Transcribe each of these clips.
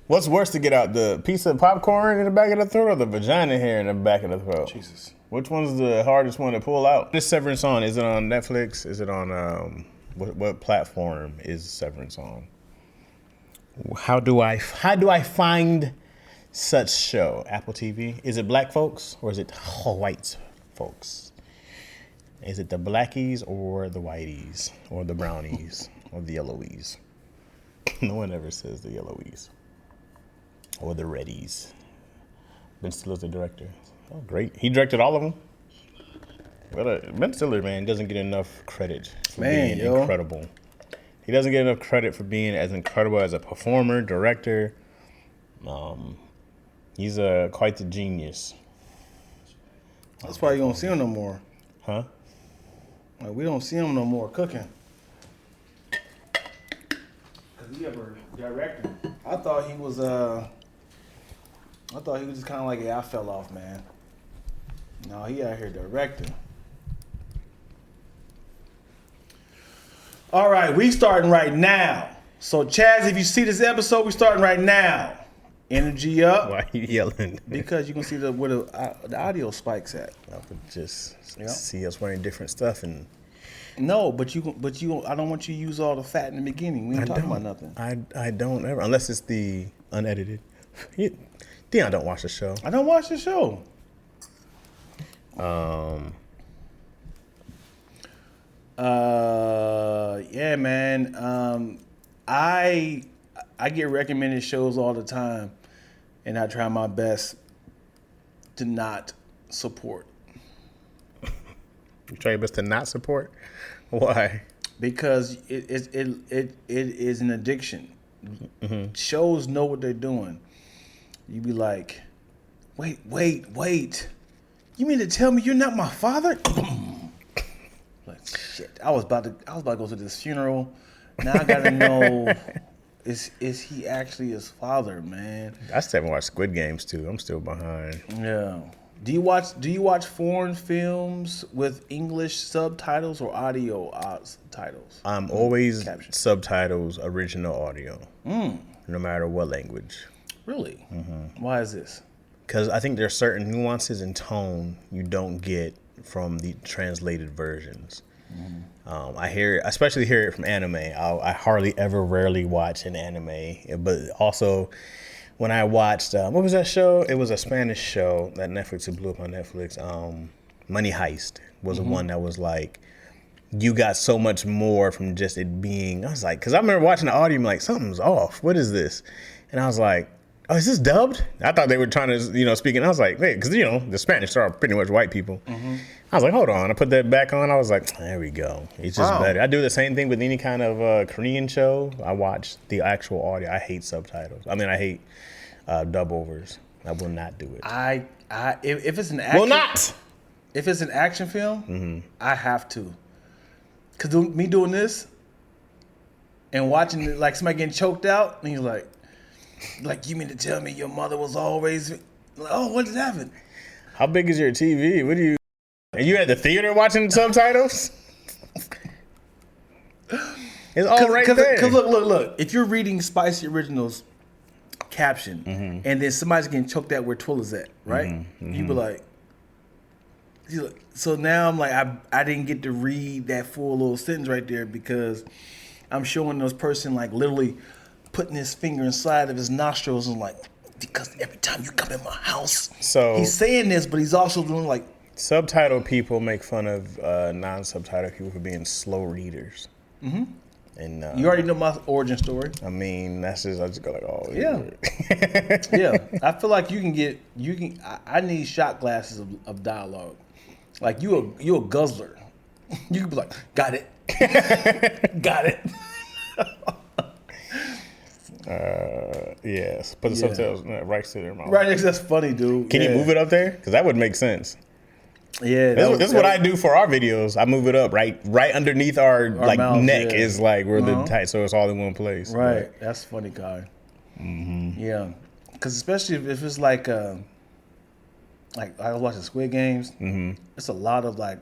What's worse to get out, the piece of popcorn in the back of the throat or the vagina hair in the back of the throat? Jesus. Which one's the hardest one to pull out? This Severance on, is it on Netflix? Is it on, what platform is Severance on? How do I find such show? Apple TV? Is it black folks or is it white folks? Is it the blackies or the whiteys or the brownies or the yellowies? No one ever says the yellowies or the reddies. Ben Stiller's the director. Oh, great. He directed all of them. But Ben Stiller, man, doesn't get enough credit for being incredible. He doesn't get enough credit for being as incredible as a performer, director. He's quite the genius. That's why you don't see him no more. Huh? Like, we don't see him no more cooking. Cause he ever directing. I thought he was just kind of like, I fell off, man. No, he out here directing. All right, we starting right now. So, Chaz, if you see this episode, we starting right now. Energy up. Why are you yelling? Because you can see where the audio spikes at. I would just see us wearing different stuff and. No, but you. I don't want you to use all the fat in the beginning. We ain't talking about nothing. I don't ever, unless it's the unedited. Dion don't watch the show. I don't watch the show. Yeah, man. I get recommended shows all the time, and I try my best to not support. You try your best to not support? Why? Because it is an addiction. Mm-hmm. Shows know what they're doing. You be like, wait. You mean to tell me you're not my father? Like, shit. I was about to go to this funeral. Now I gotta know, is he actually his father, man? I still haven't watched Squid Games too. I'm still behind. Yeah. Do you watch foreign films with English subtitles or audio titles? I'm always subtitles, original audio, no matter what language. Really? Mm-hmm. Why is this? Because I think there's certain nuances in tone you don't get from the translated versions. Mm-hmm. I especially hear it from anime. I hardly ever, rarely watch an anime, but also when I watched, what was that show? It was a Spanish show that Netflix, it blew up on Netflix. Money Heist was the one that was like, you got so much more from just it being, I was like, because I remember watching the audio, I'm like, something's off. What is this? And I was like, oh, is this dubbed? I thought they were trying to, speak, and I was like, wait, because, the Spanish are pretty much white people. Mm-hmm. I was like, hold on. I put that back on. I was like, there we go. It's just better. I do the same thing with any kind of Korean show. I watch the actual audio. I hate subtitles. I mean, I hate dub overs. I will not do it. If it's an action, will not. If it's an action film, I have to. Because me doing this and watching it, like somebody getting choked out, and you're like, you mean to tell me your mother was always, oh, what did happen? How big is your TV? What do you, are you at the theater watching subtitles? It's all right there. Because look. If you're reading Spicy Originals caption, and then somebody's getting choked out where Twilla's at, right? You be like, so now I'm like, I didn't get to read that full little sentence right there because I'm showing this person like literally putting his finger inside of his nostrils and like, because every time you come in my house, so he's saying this, but he's also doing like. Subtitle people make fun of non-subtitle people for being slow readers. Mm-hmm. And you already know my origin story. I mean, I just go like, oh yeah, yeah. I feel like you can. I need shot glasses of dialogue. Like you a guzzler. You can be like, got it, got it. Yes. Put the subtitles right to their mouth. Right, that's funny, dude. Can you move it up there? Because that would make sense. Yeah, this is what I do for our videos. I move it up right underneath our like mouth, neck is like where the tight, so it's all in one place. Right, that's funny, Kai. Mm-hmm. Yeah, because especially if it's like I was watching Squid Games. Mm-hmm. It's a lot of like,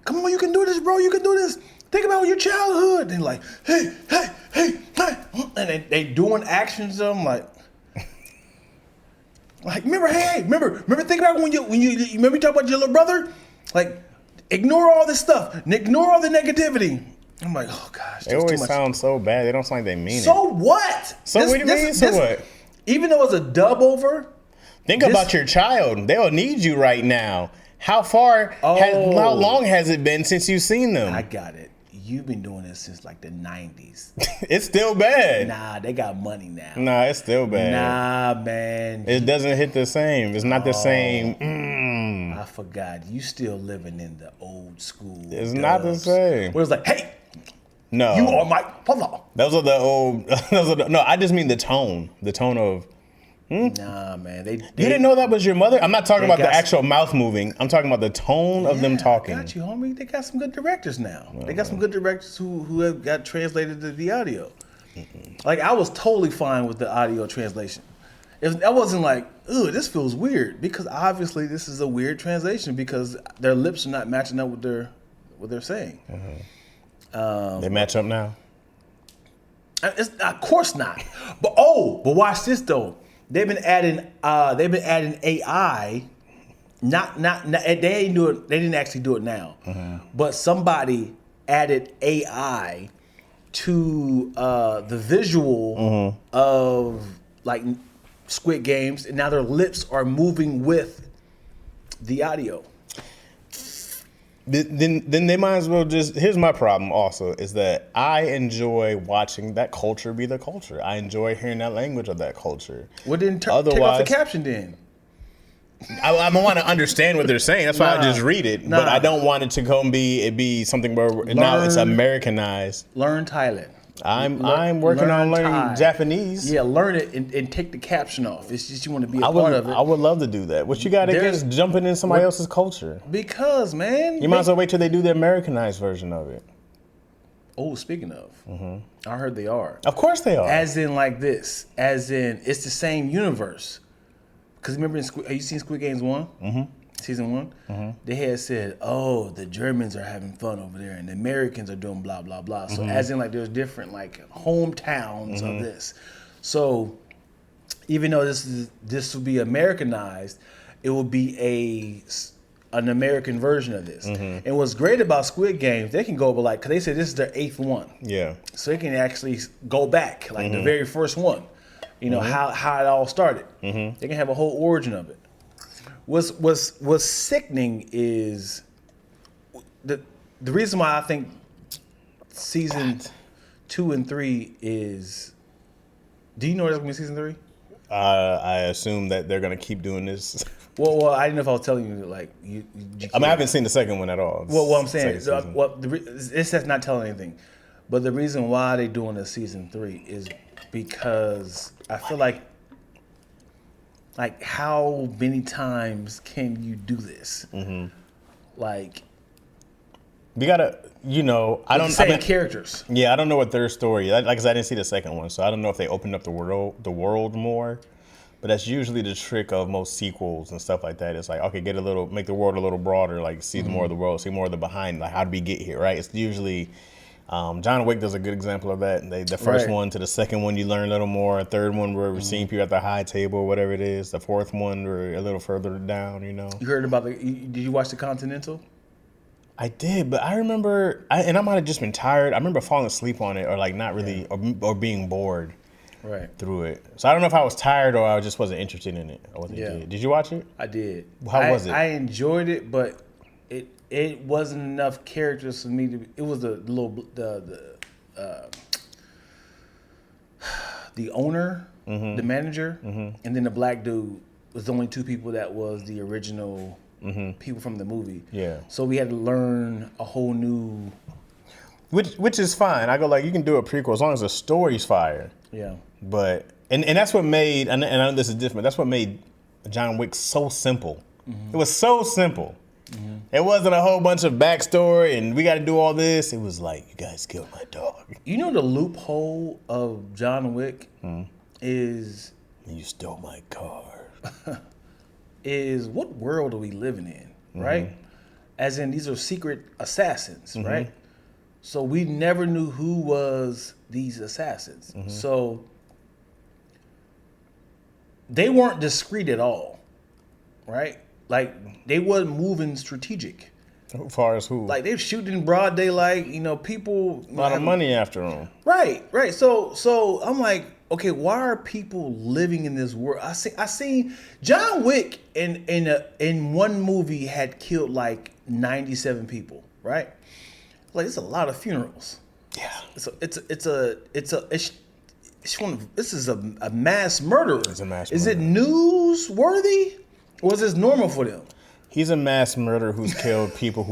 come on, you can do this, bro. You can do this. Think about your childhood. And like, hey. and they doing actions. I'm like, remember, think about when you remember you talk about your little brother, like, ignore all this stuff, ignore all the negativity. I'm like, oh gosh, they always sound so bad. They don't sound like they mean it. So what? So what do you mean? So what? Even though it's a dub over, think about your child. They'll need you right now. How long has it been since you've seen them? I got it. You've been doing this since like the 90s. It's still bad. Nah, they got money now. Nah, it's still bad. Nah, man. It doesn't hit the same. It's not the same. I forgot. You still living in the old school. It's not the same. Where it's like, hey, no, you are my father. Those are the old. No, I just mean the tone. The tone of. Nah, man. They you didn't know that was your mother? I'm not talking about the actual mouth moving. I'm talking about the tone of them talking. I got you, homie. They got some good directors now. They got some good directors who have got translated to the audio. Like, I was totally fine with the audio translation. I wasn't like, ooh, this feels weird, because obviously this is a weird translation because their lips are not matching up with what they're saying. They match up now? Of course not. But watch this though. They've been adding AI. They didn't do it. They didn't actually do it now. But somebody added AI to the visual of like Squid Games, and now their lips are moving with the audio. Then they might as well just. Here's my problem. Also, is that I enjoy watching that culture be the culture. I enjoy hearing that language of that culture. Well, then take off the caption. Then I want to understand what they're saying. That's why I just read it. But I don't want it to go and be something where now it's Americanized. Learn Thailand. I'm working on learning Thai. Japanese. Yeah, learn it and take the caption off. It's just you want to be a part of it. I would love to do that. What you got against jumping in somebody else's culture? Because, man. You might as well wait till they do the Americanized version of it. Oh, speaking of, I heard they are. Of course they are. As in like this. As in, it's the same universe. Because remember, have you seen Squid Games 1? Season 1? They had said, oh, the Germans are having fun over there and the Americans are doing blah, blah, blah. So as in like there's different like hometowns of this. So even though this will be Americanized, it will be an American version of this. And what's great about Squid Games, they can go over like, because they said this is their 8th one. Yeah. So they can actually go back, like the very first one. You know, how it all started. They can have a whole origin of it. What's sickening is the reason why I think season 2 and 3 is. Do you know there's gonna be season 3? I assume that they're gonna keep doing this. Well, I didn't know if I was telling you like you I haven't seen the second one at all. Well, what I'm saying, this is not telling anything, but the reason why they're doing a season 3 is because I feel like how many times can you do this? Like, we gotta, I don't. Same characters. Yeah, I don't know what their story. Like I said, I didn't see the second one, so I don't know if they opened up the world more. But that's usually the trick of most sequels and stuff like that. It's like, okay, make the world a little broader, like see more of the world, see more of the behind, like how did we get here, right? It's usually. John Wick does a good example of that. The first one to the second one, you learn a little more. Third one, we're seeing people at the high table, whatever it is. The fourth one, we're a little further down, You heard about did you watch The Continental? I did, but I remember, and I might have just been tired. I remember falling asleep on it or like not really, or being bored through it. So I don't know if I was tired or I just wasn't interested in it. Did you watch it? I did. How was it? I enjoyed it, but it wasn't enough characters for me to. It was the owner, the manager, and then the black dude was the only two people that was the original people from the movie. Yeah. So we had to learn a whole new. Which is fine. I go like, you can do a prequel as long as the story's fire. Yeah. But and that's what made, and I know this is different. That's what made John Wick so simple. It was so simple. It wasn't a whole bunch of backstory and we got to do all this. It was like, you guys killed my dog. You know the loophole of John Wick is... You stole my car. is what world are we living in, right? As in, these are secret assassins, right? So we never knew who was these assassins. So they weren't discreet at all, right? Like they wasn't moving strategic. As far as who? Like they're shooting in broad daylight. People. A lot of money after them. Right. So I'm like, okay, why are people living in this world? I seen John Wick in one movie had killed like 97 people. Right. Like it's a lot of funerals. Yeah. This is a mass murder. It's a mass Is murder. it newsworthy? Or is this normal for them? He's a mass murderer who's killed people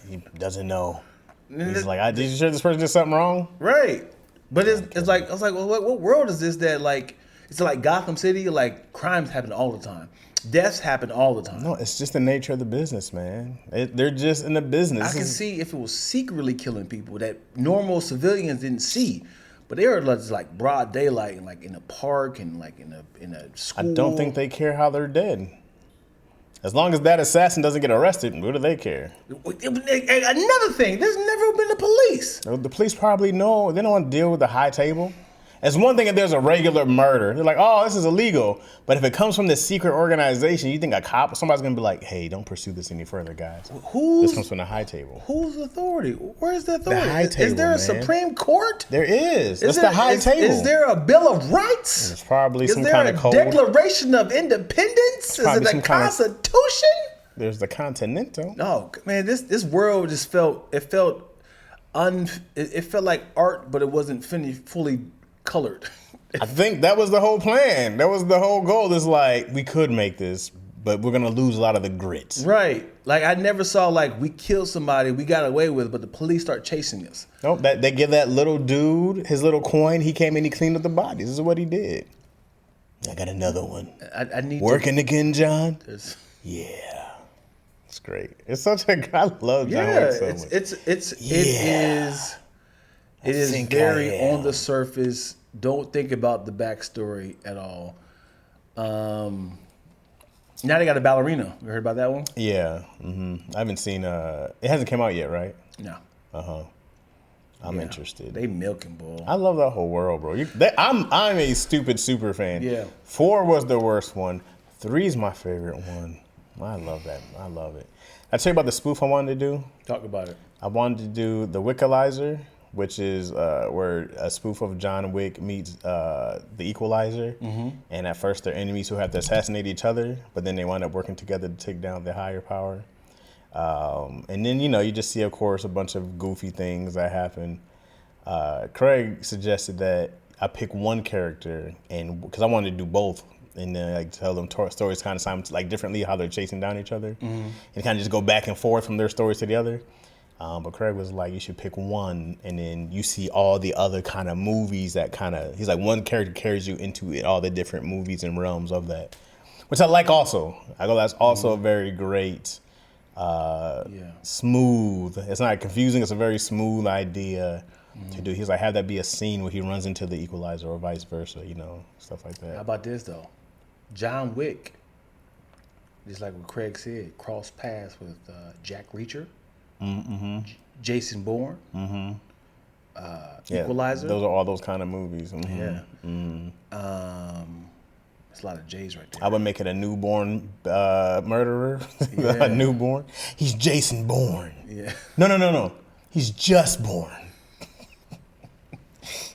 he doesn't know. He's like, did you sure this person did something wrong? Right. But it's like, I was like, well, what world is this that like, it's like Gotham City, like crimes happen all the time. Deaths happen all the time. No, it's just the nature of the business, man. They're just in the business. I can see if it was secretly killing people that normal civilians didn't see. But they were just like broad daylight and like in a park and like in a school. I don't think they care how they're dead. As long as that assassin doesn't get arrested, what do they care? Another thing, there's never been a police. The police probably know. They don't want to deal with the high table. It's one thing if there's a regular murder. They're like, oh, this is illegal. But if it comes from this secret organization, you think a cop, somebody's going to be like, hey, don't pursue this any further, guys. This comes from the high table. Whose authority? Where's the authority? The high table, is there a man. Supreme Court? There is. That's the high table. Is there a Bill of Rights? There's probably some kind of code. Is there a Declaration of Independence? Is it a Constitution? There's the Continental. No, man, this world just felt like art, but it wasn't fully colored. I think that was the whole plan. That was the whole goal. Is like, we could make this, but we're going to lose a lot of the grit. Right. Like, I never saw, like, we killed somebody, we got away with it, but the police start chasing us. Nope, they give that little dude his little coin. He came in, he cleaned up the bodies. This is what he did. I got another one. I need Working again, John? There's... Yeah. It's great. It's such a... I love John Wick so much. It is very on the surface. Don't think about the backstory at all. Now they got a ballerina. You heard about that one? Yeah. I haven't seen... it hasn't come out yet, right? No. I'm interested. They milking, boy. I love that whole world, bro. I'm a stupid super fan. Yeah. 4 was the worst one. 3 is my favorite one. I love that. I love it. I tell you about the spoof I wanted to do. Talk about it. I wanted to do the Wickalizer, which is where a spoof of John Wick meets the Equalizer. And at first they're enemies who have to assassinate each other, but then they wind up working together to take down the higher power. And then, you just see, of course, a bunch of goofy things that happen. Craig suggested that I pick one character, and because I wanted to do both, and then like tell them stories kind of like differently, how they're chasing down each other, and kind of just go back and forth from their stories to the other. But Craig was like, you should pick one, and then you see all the other kind of movies that he's like, one character carries you into all the different movies and realms of that, which I like also. I go, that's also a very great, smooth. It's not confusing. It's a very smooth idea to do. He's like, have that be a scene where he runs into the Equalizer or vice versa, stuff like that. How about this, though? John Wick, just like what Craig said, crossed paths with Jack Reacher, Jason Bourne, Equalizer. Those are all those kind of movies. Yeah. It's a lot of J's right there. I would make it a newborn murderer. A newborn. He's Jason Bourne. Yeah. No. He's just born.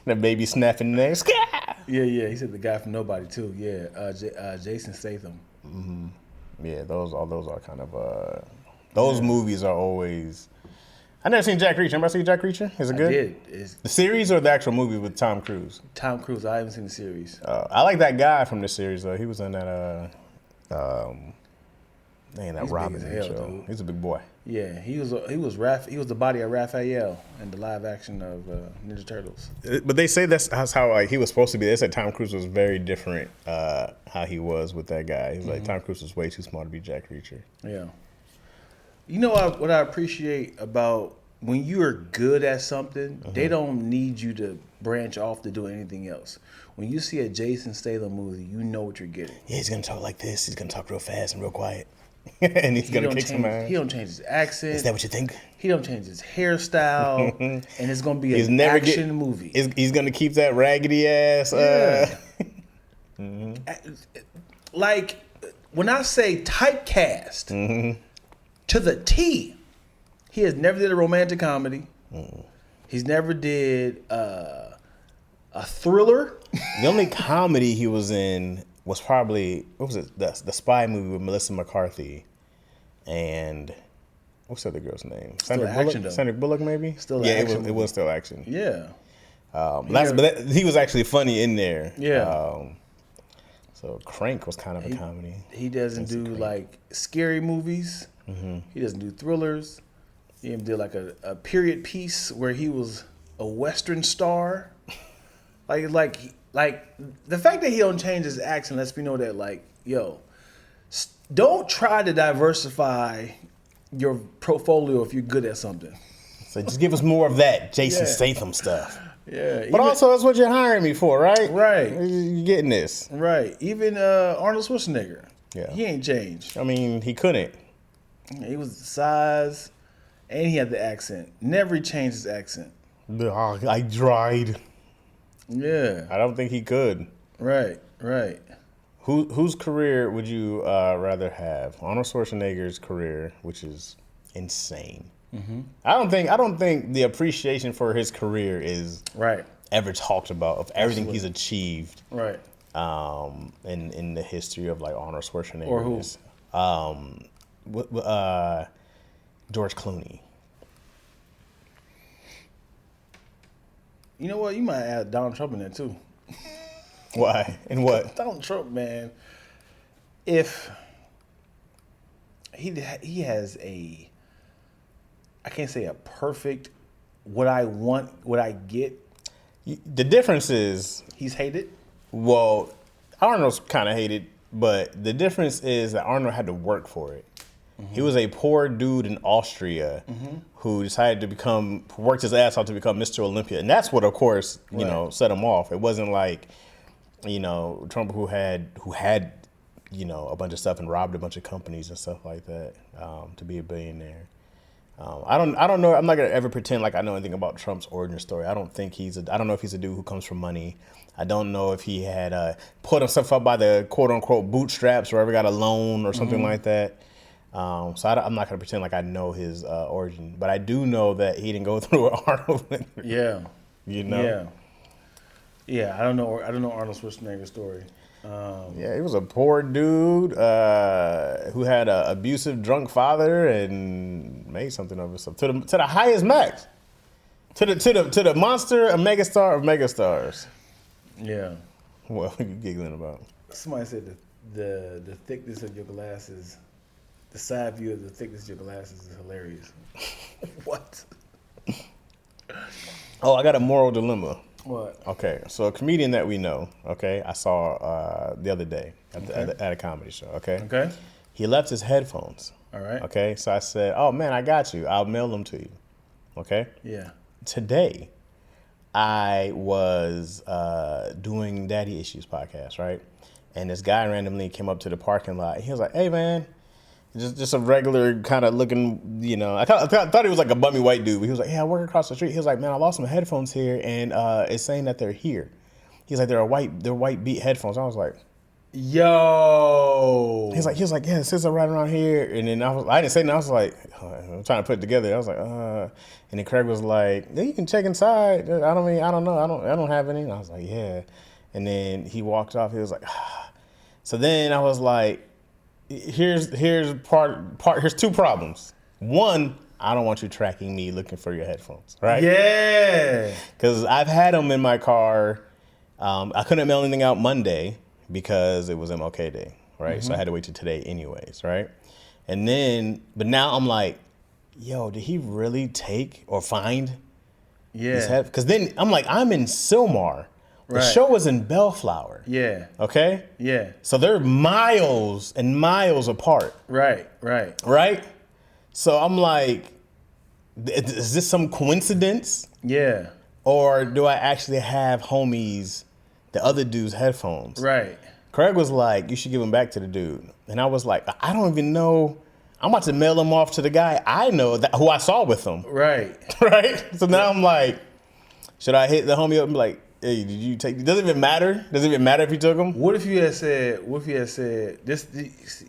That baby snapping neck. Yeah. He said the guy from Nobody too. Yeah. Jason Statham. Yeah, those are kind of those movies are always. I never seen Jack Reacher. Remember seen Jack Reacher? Is it good? I did. The series or the actual movie with Tom Cruise? Tom Cruise. I haven't seen the series. I like that guy from the series though. He was in that that Robin show. Dude. He's a big boy. Yeah, he was the body of Raphael in the live action of Ninja Turtles. But they say that's how he was supposed to be. They said Tom Cruise was very different how he was with that guy. He's like, Tom Cruise was way too smart to be Jack Reacher. Yeah. You know what I appreciate about when you are good at something, they don't need you to branch off to do anything else. When you see a Jason Statham movie, you know what you're getting. Yeah, he's gonna talk like this. He's gonna talk real fast and real quiet. And he's gonna kick some ass. He don't change his accent. Is that what you think? He don't change his hairstyle, and it's gonna be an action movie. He's gonna keep that raggedy ass. Like when I say typecast to the T, he has never did a romantic comedy. He's never did a thriller. The only comedy he was in was probably, what was it? The spy movie with Melissa McCarthy, and what's the other girl's name? Still action, though. Sandra Bullock, maybe. Still yeah, action. It was still action. Yeah. But he was actually funny in there. Yeah. So Crank was kind of a comedy. He doesn't do like scary movies. He doesn't do thrillers. He even did like a period piece where he was a Western star. Like the fact that he don't change his accent lets me know that don't try to diversify your portfolio if you're good at something. So just give us more of that Jason Statham stuff. Yeah. But also that's what you're hiring me for, right? Right. You're getting this. Right. Even Arnold Schwarzenegger. Yeah. He ain't changed. I mean, he couldn't. He was the size and he had the accent. Never changed his accent. I tried. Yeah. I don't think he could. Right. Whose career would you rather have? Arnold Schwarzenegger's career, which is insane. I don't think the appreciation for his career is ever talked about of everything he's achieved. Right. In the history of like Arnold Schwarzenegger. Or who? George Clooney. You know what? You might add Donald Trump in there too. Why? And what? Donald Trump, man. If he has a, I can't say a perfect, what I want, what I get. The difference is He's hated. Well, Arnold's kind of hated, but the difference is that Arnold had to work for it. He was a poor dude in Austria who decided to worked his ass off to become Mr. Olympia. And that's what, of course, set him off. It wasn't like, Trump who had, a bunch of stuff and robbed a bunch of companies and stuff like that to be a billionaire. I don't know. I'm not gonna ever pretend like I know anything about Trump's origin story. I don't know if he's a dude who comes from money. I don't know if he had put himself up by the quote unquote bootstraps or ever got a loan or something like that. So I'm not gonna pretend like I know his origin, but I do know that he didn't go through what Arnold went through. Yeah. Yeah. I don't know Arnold Schwarzenegger's story. He was a poor dude who had an abusive drunk father and made something of himself to the highest max, to the monster, a megastar of megastars. Yeah. What are you giggling about? Somebody said the thickness of your glasses, the side view of the thickness of your glasses is hilarious. What? Oh, I got a moral dilemma. What? Okay, so a comedian that we know, I saw the other day at a comedy show, Okay. He left his headphones. All right. Okay, so I said, oh man, I got you. I'll mail them to you. Okay? Yeah. Today, I was doing Daddy Issues podcast, right? And this guy randomly came up to the parking lot. He was like, hey man, just a regular kind of looking, I thought he was like a bummy white dude. But he was like, hey, I work across the street. He was like, man, I lost some headphones here, and it's saying that they're here. He's like, they're white beat headphones. I was like, yo. He was like, yeah, it says they're right around here. And then I didn't say nothing. I was like, I'm trying to put it together. I was like, and then Craig was like, yeah, you can check inside. I don't know. I don't have any. And I was like, yeah. And then he walked off. He was like, ah. So then I was like, here's two problems. One, I don't want you tracking me looking for your headphones, right? Yeah. Because I've had them in my car. I couldn't mail anything out Monday because it was MLK Day, right? So I had to wait till today anyways, right? And then, but now I'm like, yo, did he really take or find his head? Because then I'm like, I'm in Sylmar. The show was in Bellflower. Yeah. Okay? Yeah. So they're miles and miles apart. Right. Right? So I'm like, is this some coincidence? Yeah. Or do I actually have homies, the other dude's headphones? Right. Craig was like, you should give them back to the dude. And I was like, I don't even know. I'm about to mail them off to the guy I know who I saw with them. Right. Right? So now I'm like, should I hit the homie up and be like, hey, did you take? Does it even matter? Does it even matter if you took them? What if you had said? This?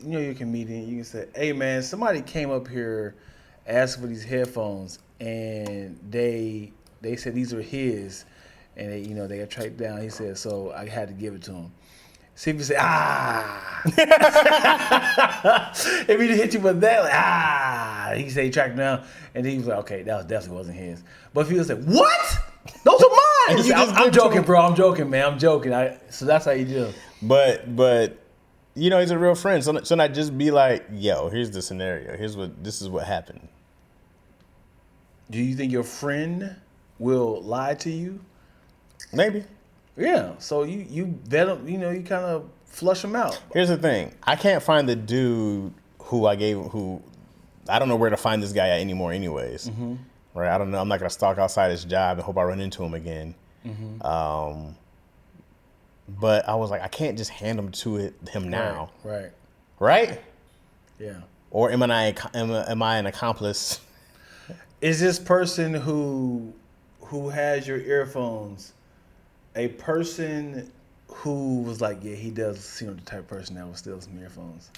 You know, you're a comedian. You can say, "Hey, man, somebody came up here, asked for these headphones, and they said these are his, and they got tracked down." He said, "So I had to give it to him." See if you say, "Ah," if he hit you with that, like, "Ah," he said he tracked down, and then he was like, "Okay, that definitely wasn't his." But if he was like, "What? Those are mine." I'm joking, bro. I'm joking, man. I'm joking. So that's how you do. But he's a real friend. So not just be like, yo, here's the scenario. This is what happened. Do you think your friend will lie to you? Maybe. Yeah. So you vet them. You kind of flush them out. Here's the thing. I can't find the dude who I don't know where to find this guy at anymore. Anyways. Mm-hmm. Right, I don't know. I'm not gonna stalk outside his job and hope I run into him again. Mm-hmm. But I was like, I can't just hand him to him now. Right? Yeah. Or am I an accomplice? Is this person who has your earphones a person who was like, yeah, he does seem the type of person that would steal some earphones?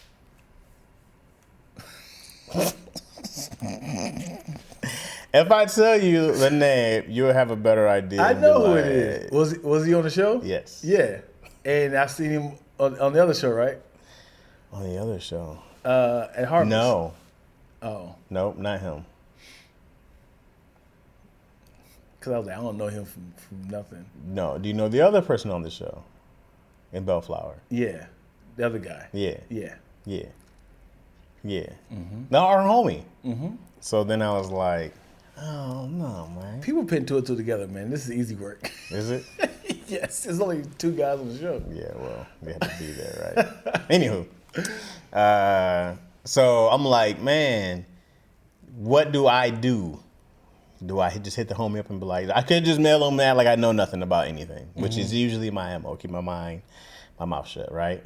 If I tell you the name, you'll have a better idea. I know who it is. Was he on the show? Yes. Yeah. And I've seen him on the other show, right? On the other show? At Harvest. No. Oh. Nope, not him. Because I was like, I don't know him from nothing. No. Do you know the other person on the show? In Bellflower? Yeah. The other guy. Yeah. Yeah. Yeah. Yeah. Mm-hmm. No, our homie. Mm-hmm. So then I was like, oh, no, man. People put two and two together, man. This is easy work. Is it? Yes. There's only two guys on the show. Yeah, well, they have to be there, right? Anywho. So I'm like, man, what do I do? Do I just hit the homie up and be like, I could just mail him that like I know nothing about anything, which is usually my MO. Keep my mouth shut, right?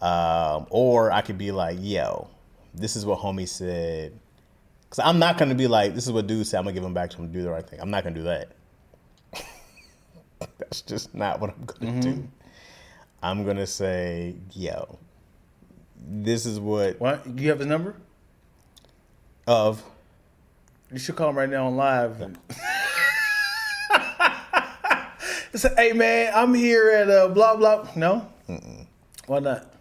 Or I could be like, yo, this is what homie said. Because I'm not going to be like, this is what dude said, I'm going to give him back to him to do the right thing. I'm not going to do that. That's just not what I'm going to do. I'm going to say, yo, this is what... What? Do you have his number? Of? You should call him right now on live. Say, hey, man, I'm here at blah, blah. No? Mm-mm. Why not?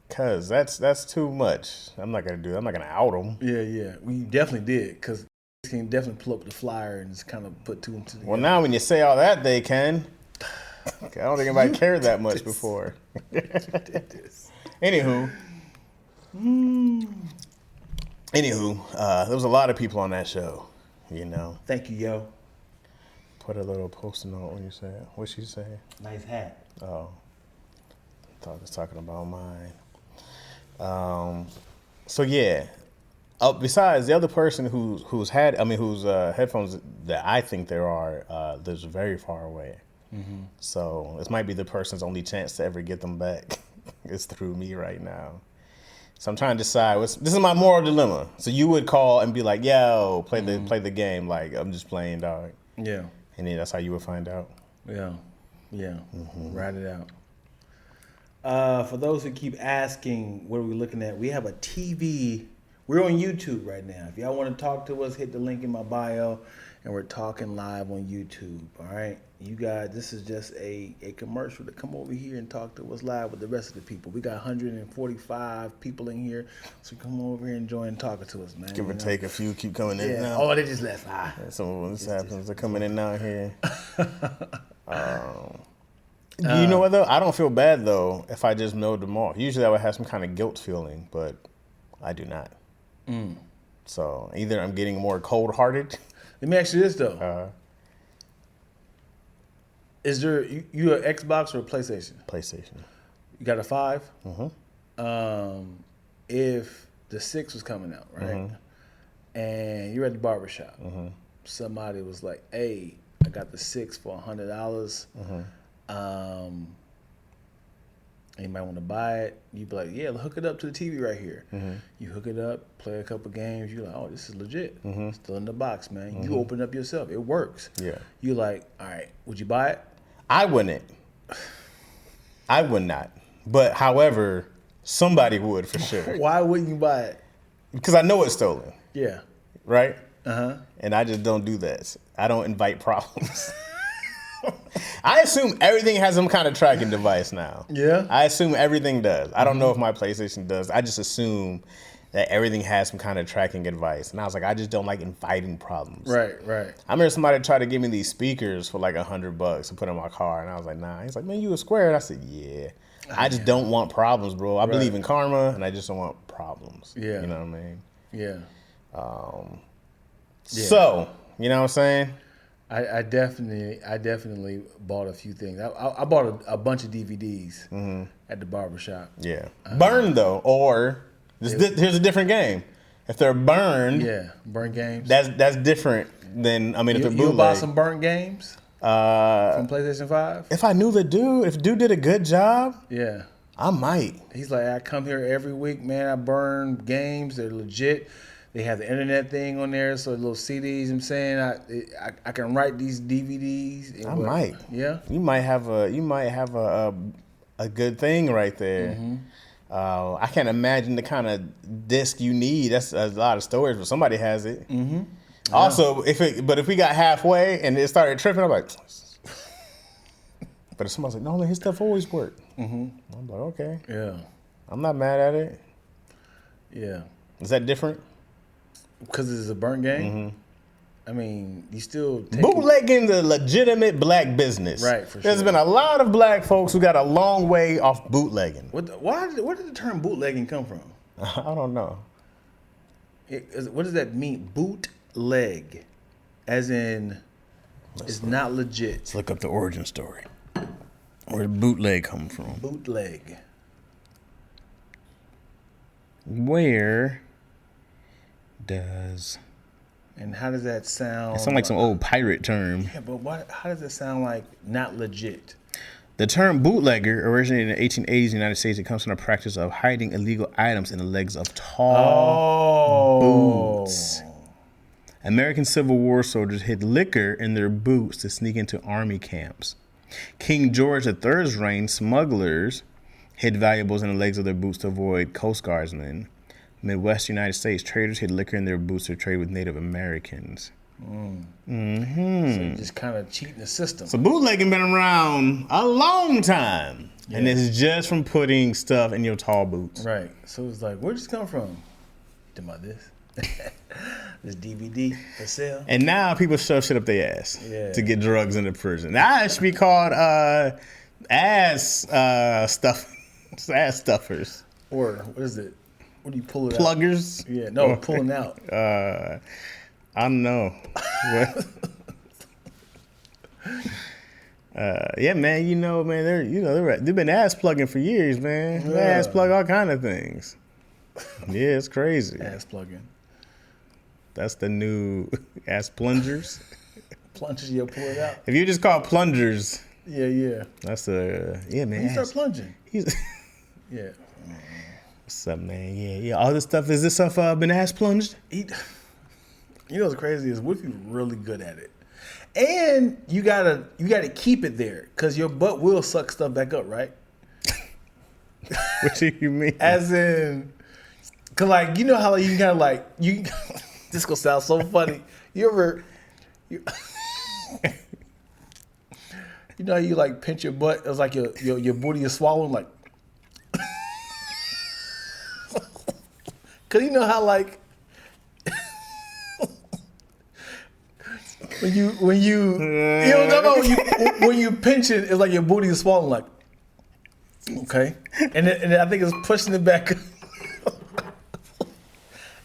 Because that's too much. I'm not going to do that. I'm not going to out him. Yeah. We definitely did. Because you can definitely pull up the flyer and just kind of put two and two together. Well, now when you say all that, they can. I don't think anybody cared that much before. Anywho. There was a lot of people on that show, Thank you, yo. Put a little post-it note when you say it. What'd she say? Nice hat. Oh. I thought I was talking about mine. So yeah. Besides the other person whose headphones that I think there are lives very far away. Mm-hmm. So this might be the person's only chance to ever get them back. It's through me right now. So I'm trying to decide. This is my moral dilemma. So you would call and be like, "Yo, play the game." Like I'm just playing, dog. Yeah. And then that's how you would find out. Yeah. Write it out. For those who keep asking, what are we looking at? We have a TV. We're on YouTube right now. If y'all want to talk to us, hit the link in my bio, and we're talking live on YouTube. All right, you guys. This is just a commercial to come over here and talk to us live with the rest of the people. We got 145 people in here, so come over here and join talking to us, man. Give or take a few keep coming in. Yeah. Oh, they just left. So when this happens, they're coming in out here. You know what though? I don't feel bad though if I just mailed them off. Usually I would have some kind of guilt feeling, but I do not. So either I'm getting more cold-hearted. Let me ask you this though: is there you an Xbox or a PlayStation? PlayStation. You got a 5? Mm-hmm. If the 6 was coming out, right, and you're at the barbershop, somebody was like, "Hey, I got the 6 for $100," and anybody want to buy it? You be like, yeah, hook it up to the TV right here. Mm-hmm. You hook it up, play a couple games. You're like, oh, this is legit. Mm-hmm. Still in the box, man. Mm-hmm. You open it up yourself. It works. Yeah. You like, all right, would you buy it? I wouldn't. I would not. But however, somebody would for sure. Why wouldn't you buy it? Because I know it's stolen. Yeah. Right? Uh-huh. And I just don't do that. I don't invite problems. I assume everything has some kind of tracking device now. Yeah. I assume everything does. I don't know if my PlayStation does. I just assume that everything has some kind of tracking advice. And I was like, I just don't like inviting problems. Right. I remember somebody tried to give me these speakers for like $100 to put in my car. And I was like, nah. He's like, man, you a square? And I said, yeah. I just don't want problems, bro. I believe in karma, and I just don't want problems. Yeah. You know what I mean? Yeah. So, you know what I'm saying? I definitely bought a few things. I bought a bunch of DVDs at the barbershop. Yeah. Burned, though, or here's a different game. If they're burned, burnt games. That's different than, I mean, if they're bootleg. You buy some burnt games from PlayStation 5? If I knew if dude did a good job, yeah, I might. He's like, I come here every week, man. I burn games. They're legit. They have the internet thing on there, so little CDs. I'm saying I can write these DVDs. I might. Yeah. You might have a good thing right there. Mm-hmm. I can't imagine the kind of disc you need. That's a lot of storage, but somebody has it. Mm-hmm. Also, if we got halfway and it started tripping, I'm like. But if somebody's like, no, man, his stuff always worked. Mm-hmm. I'm like, okay. Yeah. I'm not mad at it. Yeah. Is that different? Because it's a burnt game? Mm-hmm. I mean, you still take... Bootlegging's a legitimate black business. Right, for sure. There's been a lot of black folks who got a long way off bootlegging. Where did the term bootlegging come from? I don't know. What does that mean? Bootleg. As in, it's not legit. Let's look up the origin story. Where did bootleg come from? Bootleg. Where does... And how does that sound? It sounds like some old pirate term. Yeah, but how does it sound like not legit? The term bootlegger originated in the 1880s in the United States. It comes from the practice of hiding illegal items in the legs of tall boots. American Civil War soldiers hid liquor in their boots to sneak into army camps. King George III's reign, smugglers hid valuables in the legs of their boots to avoid Coast Guardsmen. Midwest United States, traders hid liquor in their boots to trade with Native Americans. Mm-hmm. So you're just kind of cheating the system. So bootlegging been around a long time. Yeah. And it's just from putting stuff in your tall boots. Right. So it's like, where'd this come from? About this. This DVD for sale. And now people shove shit up their ass to get drugs into prison. That should be called ass stuffers. Or what is it? What do you pull it Pluggers? out? Yeah, no, pulling out. I don't know. Yeah, man. They've been ass plugging for years, man. They ass plug all kind of things. Yeah, it's crazy. Ass plugging. That's the new ass plungers. Plungers, pull it out. If you just call plungers. Yeah. That's man. You start plunging. Yeah. What's up, man? Yeah. All this stuff, is this stuff been ass plunged? You know what's crazy is, what if you're really good at it? And you gotta keep it there, because your butt will suck stuff back up, right? What do you mean? As in, cause like, you know how you kind of like, this gonna sound so funny. You know how you like pinch your butt? It's like your booty is swallowing, like. Cause you know how like when you you know what I'm talking about, when you pinch it, it's like your booty is swallowing, like, okay, and then I think it's pushing it back.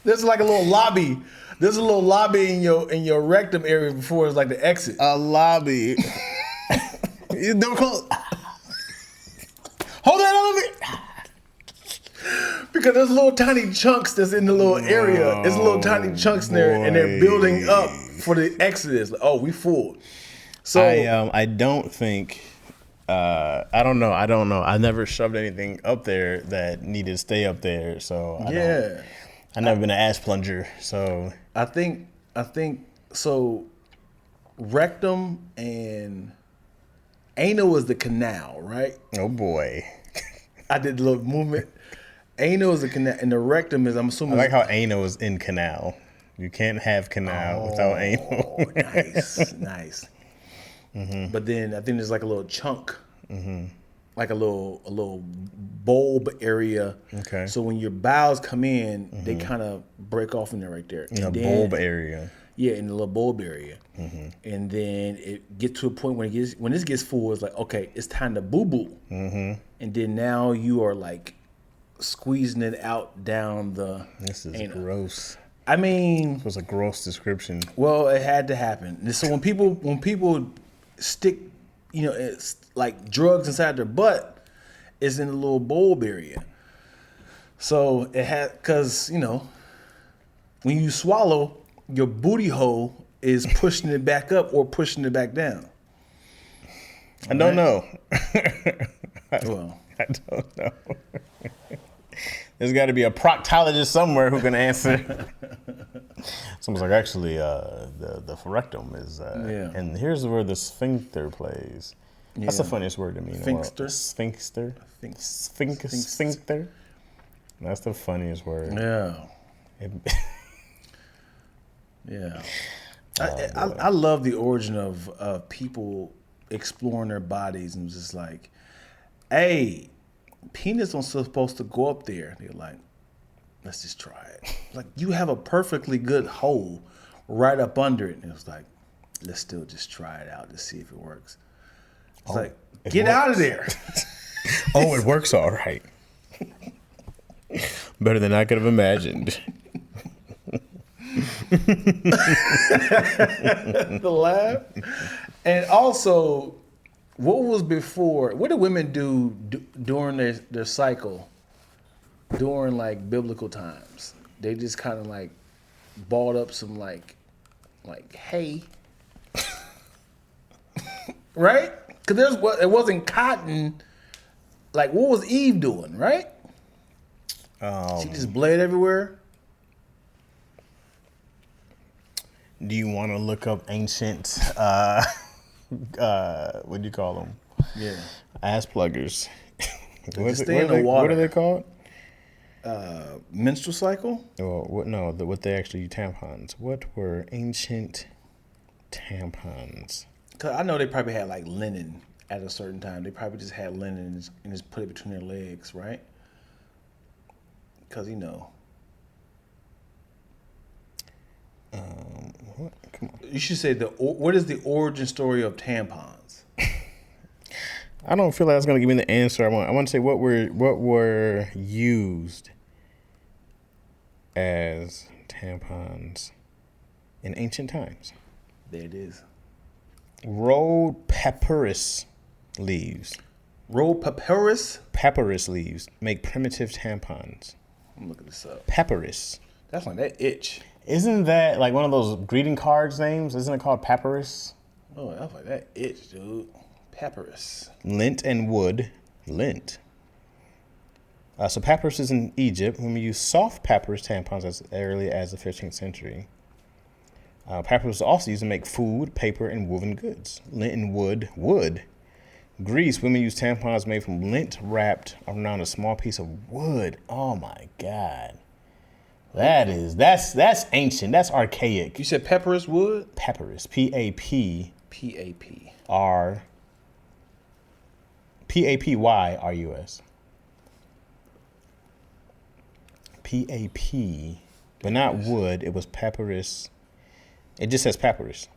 There's like a little lobby. There's a little lobby in your rectum area before it's like the exit. A lobby. Don't call. Hold that on me. Because there's little tiny chunks that's in the little area. There's little tiny chunks in there, and they're building up for the exodus. Like, oh, we full. So I don't think I don't know. I never shoved anything up there that needed to stay up there. So I've never been an ass plunger. So I think so. Rectum and anal is the canal, right? oh boy, I did a little movement. Anal is the canal, and the rectum is, I'm I assuming. like how anal is in canal. You can't have canal without anal. Nice. Mm-hmm. But then I think there's like a little chunk, like a little bulb area. Okay. So when your bowels come in, they kind of break off in there right there. In a bulb area. Yeah, in the little bulb area. And then it gets to a point when this gets full, it's like, okay, it's time to boo boo. And then now you are like squeezing it out down the. This is anal. gross. I mean, It was a gross description. well, it had to happen. So when people stick, it's like drugs inside their butt, it's in the little bulb area. So it had, because when you swallow, your booty hole is pushing it back up or pushing it back down. I don't know. Well, I don't know. There's got to be a proctologist somewhere who can answer. Someone's like, actually, the rectum is, and here's where the sphincter plays. That's the funniest word to me. Sphincter? Sphincter. Sphincter. That's the funniest word. yeah. It- Yeah. I love the origin of people exploring their bodies and just like, hey, penis not supposed to go up there. They're like, let's just try it. Like, you have a perfectly good hole right up under it. And it was like, let's still just try it out to see if it works. It's like, get out of there. Oh, it works all right. Better than I could have imagined. The laugh. And also, what was before? What did women do during their cycle? During like biblical times, they just kind of like balled up some like hay, right? Because it wasn't cotton. Like, what was Eve doing, right? She just bled everywhere. Do you want to look up ancient, what do you call them? Yeah. Ass pluggers. Stay in the water. What are they called? Menstrual cycle? Well, what they actually tampons. What were ancient tampons? 'Cause I know they probably had like linen at a certain time. They probably just had linen and just put it between their legs, right? Because What? Come on. you should say what is the origin story of tampons? I don't feel like that's gonna give me the answer I want. I want to say what were used as tampons in ancient times. There it is. Rolled papyrus leaves. Rolled papyrus? Papyrus leaves make primitive tampons. I'm looking this up. Papyrus. That's like that itch. Isn't that like one of those greeting cards names? Isn't it called papyrus? Oh, that's like that itch, dude. Papyrus. Lint and wood. Lint. So papyrus is in Egypt. When we use soft papyrus tampons as early as the 15th century. Papyrus was also used to make food, paper, and woven goods. Lint and wood. Greece, women use tampons made from lint wrapped around a small piece of wood. Oh my God. That's ancient. That's archaic. You said papyrus wood? Papyrus. P-A-P. P-A-P. R. P-A-P-Y-R-U-S. P-A-P. But not wood. It was papyrus. It just says papyrus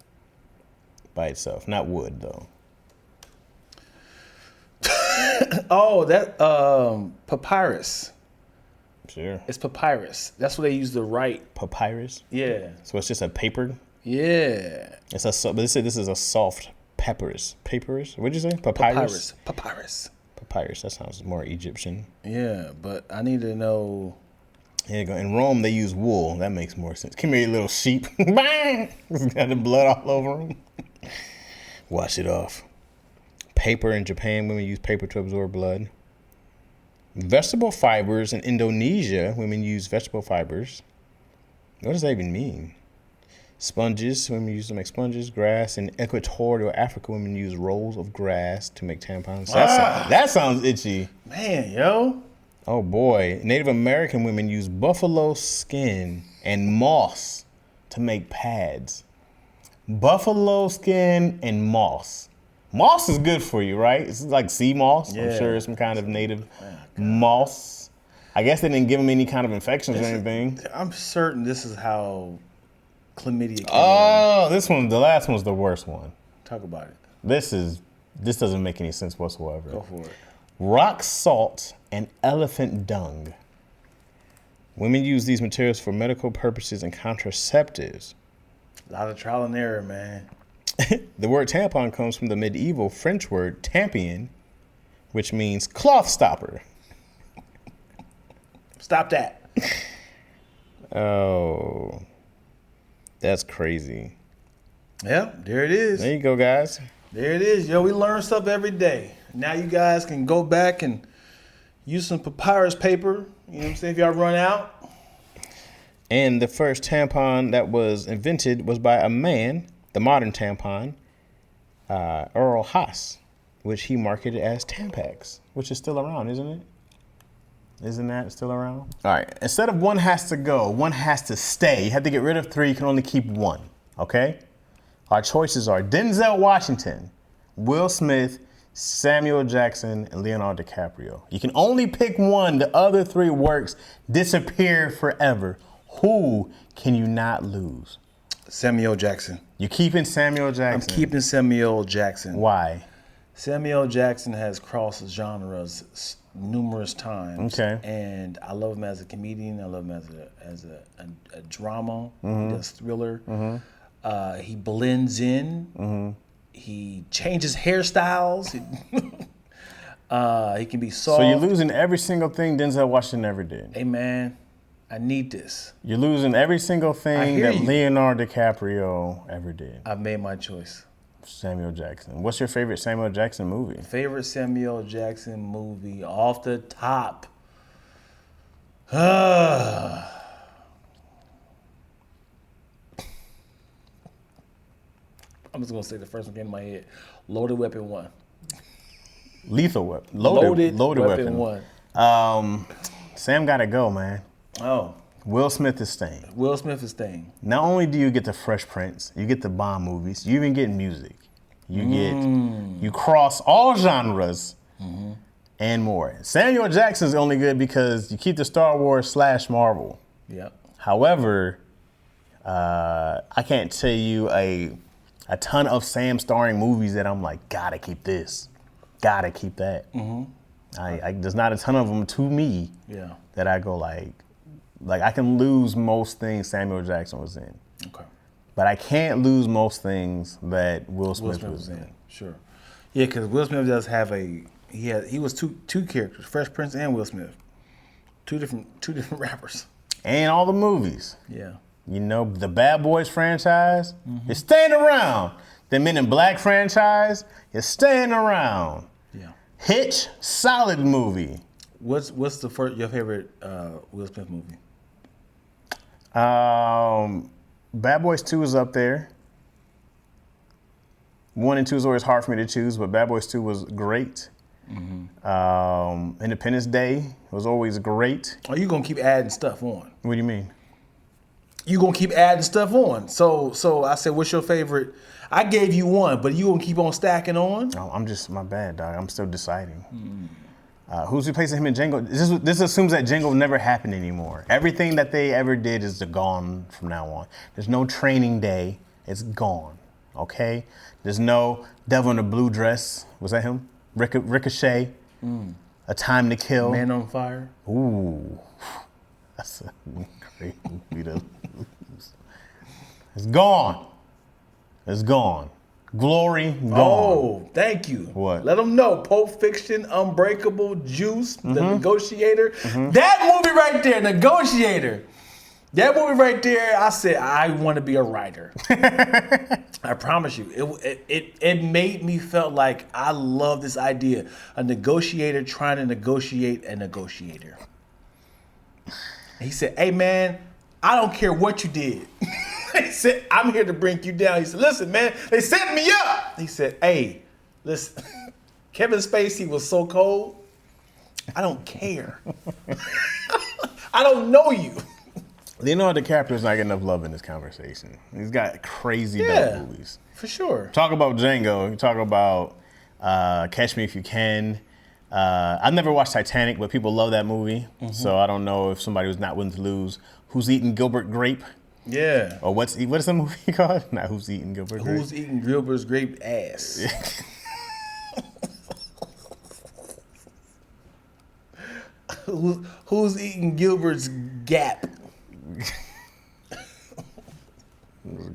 by itself. Not wood, though. Oh, that papyrus. Sure. It's papyrus. That's what they use to write. Papyrus? Yeah. So it's just a paper? Yeah. But they say this is a soft papyrus. Papyrus? What'd you say? Papyrus? Papyrus. That sounds more Egyptian. Yeah, but I need to know. Here you go. In Rome, they use wool. That makes more sense. Come here, you little sheep. Bang! It's got the blood all over them. Wash it off. Paper in Japan, women use paper to absorb blood. Vegetable fibers in Indonesia, women use vegetable fibers. What does that even mean? Sponges, women use to make sponges. Grass in Equatorial Africa, women use rolls of grass to make tampons. That sounds itchy. Man, yo. Oh boy. Native American women use buffalo skin and moss to make pads. Buffalo skin and moss. Moss is good for you, right? It's like sea moss. Yeah. I'm sure it's some kind of native moss. I guess they didn't give them any kind of infections or anything. I'm certain this is how chlamydia came Oh, the last one's the worst one. Talk about it. This doesn't make any sense whatsoever. Go for it. Rock salt and elephant dung. Women use these materials for medical purposes and contraceptives. A lot of trial and error, man. The word tampon comes from the medieval French word tampion, which means cloth stopper. Stop that. Oh, that's crazy. Yeah, there it is. There you go, guys. There it is. Yo, we learn stuff every day. Now you guys can go back and use some papyrus paper. You know what I'm saying? If y'all run out. And the first tampon that was invented was by a man, the modern tampon, Earl Haas, which he marketed as Tampax, which is still around, isn't it? Isn't that still around? All right. Instead of one has to go, one has to stay. You have to get rid of 3. You can only keep 1. Okay? Our choices are Denzel Washington, Will Smith, Samuel Jackson, and Leonardo DiCaprio. You can only pick 1. The other 3 works disappear forever. Who can you not lose? Samuel Jackson. You're keeping Samuel Jackson. I'm keeping Samuel Jackson. Why? Samuel Jackson has crossed genres numerous times. Okay. And I love him as a comedian. I love him as a drama. He does thriller. He blends in. He changes hairstyles. He can be soft. So you're losing every single thing Denzel Washington ever did. Hey, man, I need this. You're losing every single thing that Leonardo DiCaprio ever did. I've made my choice. Samuel Jackson. What's your favorite Samuel Jackson movie? Favorite Samuel Jackson movie off the top. I'm just gonna say the first one came in my head. Loaded Weapon 1. Lethal Weapon. Loaded Weapon 1. Sam gotta go, man. Oh. Will Smith is staying. Will Smith is staying. Not only do you get the Fresh Prince, you get the Bond movies, you even get music. You cross all genres and more. Samuel Jackson's only good because you keep the Star Wars / Marvel. Yep. However, I can't tell you a ton of Sam starring movies that I'm like, gotta keep this, gotta keep that. There's not a ton of them to me that I go like I can lose most things Samuel Jackson was in. Okay. But I can't lose most things that Will Smith was in. Sure. Yeah, because Will Smith does have he was two characters, Fresh Prince and Will Smith. Two different rappers. And all the movies. Yeah. You know, the Bad Boys franchise is staying around. The Men in Black franchise is staying around. Yeah. Hitch, solid movie. What's your favorite Will Smith movie? Bad Boys 2 is up there. 1 and 2 is always hard for me to choose, but Bad Boys 2 was great. Independence Day was always great. Are you gonna keep adding stuff on? What do you mean? You gonna keep adding stuff on. So I said, what's your favorite? I gave you 1, but you gonna keep on stacking on? Oh, my bad, dog. I'm still deciding. Who's replacing him in Django? This assumes that Django never happened anymore. Everything that they ever did is gone from now on. There's no Training Day. It's gone. Okay? There's no Devil in a Blue Dress. Was that him? Ricochet. A Time to Kill. Man on Fire. Ooh. That's a great movie to lose. It's gone. It's gone. Glory, gone. Oh, thank you. What? Let them know. Pulp Fiction, Unbreakable, Juice, The Negotiator. That movie right there, Negotiator. That movie right there, I said I want to be a writer. I promise you, it made me felt like I love this idea: a negotiator trying to negotiate a negotiator. And he said, "Hey man, I don't care what you did." He said, "I'm here to bring you down." He said, "Listen, man, they set me up." He said, "Hey, listen, Kevin Spacey was so cold. I don't care. I don't know you." You know, DiCaprio's not getting enough love in this conversation. He's got crazy bad movies. For sure. Talk about Django. You talk about Catch Me If You Can. I've never watched Titanic, but people love that movie. Mm-hmm. So I don't know if somebody was not willing to lose. Who's Eating Gilbert Grape? Yeah. Or what is the movie called? Not Who's Eating Gilbert Grape. Who's Eating Gilbert's Grape Ass? Who's Eating Gilbert's Gap?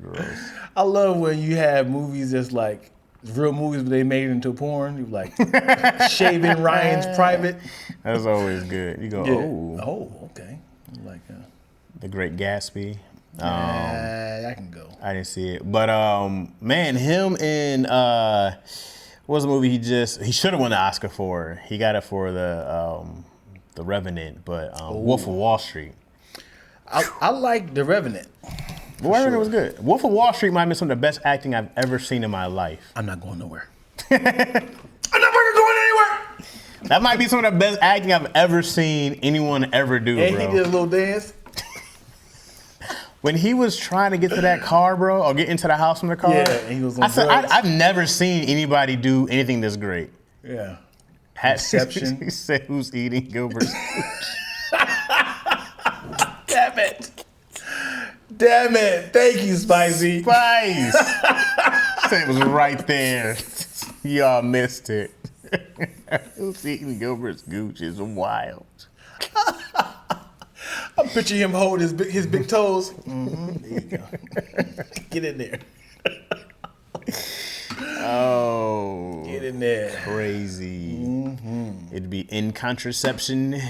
Gross. I love when you have movies that's like real movies, but they made it into porn. You like Shaving Ryan's Private. That's always good. You go, okay. Like The Great Gatsby. I can go. I didn't see it, but man, him in what was the movie he should have won the Oscar for? He got it for the Revenant, but Wolf of Wall Street. I like The Revenant. The Revenant was good. Wolf of Wall Street might be some of the best acting I've ever seen in my life. I'm not going nowhere. I'm not fucking going anywhere. That might be some of the best acting I've ever seen anyone ever do, and bro. He did a little dance. When he was trying to get to that car, bro, or get into the house from the car, yeah, and he was on I've never seen anybody do anything this great. Yeah. Inception. He said, "Who's eating Gilbert's?" Damn it. Damn it. Thank you, Spicy. Spice. It was right there. Y'all missed it. Who's eating Gilbert's Gooch is wild. I'm picturing him holding his big toes. Mm-hmm. There you go. Get in there. Oh. Get in there. Crazy. Mm-hmm. It'd be in contraception.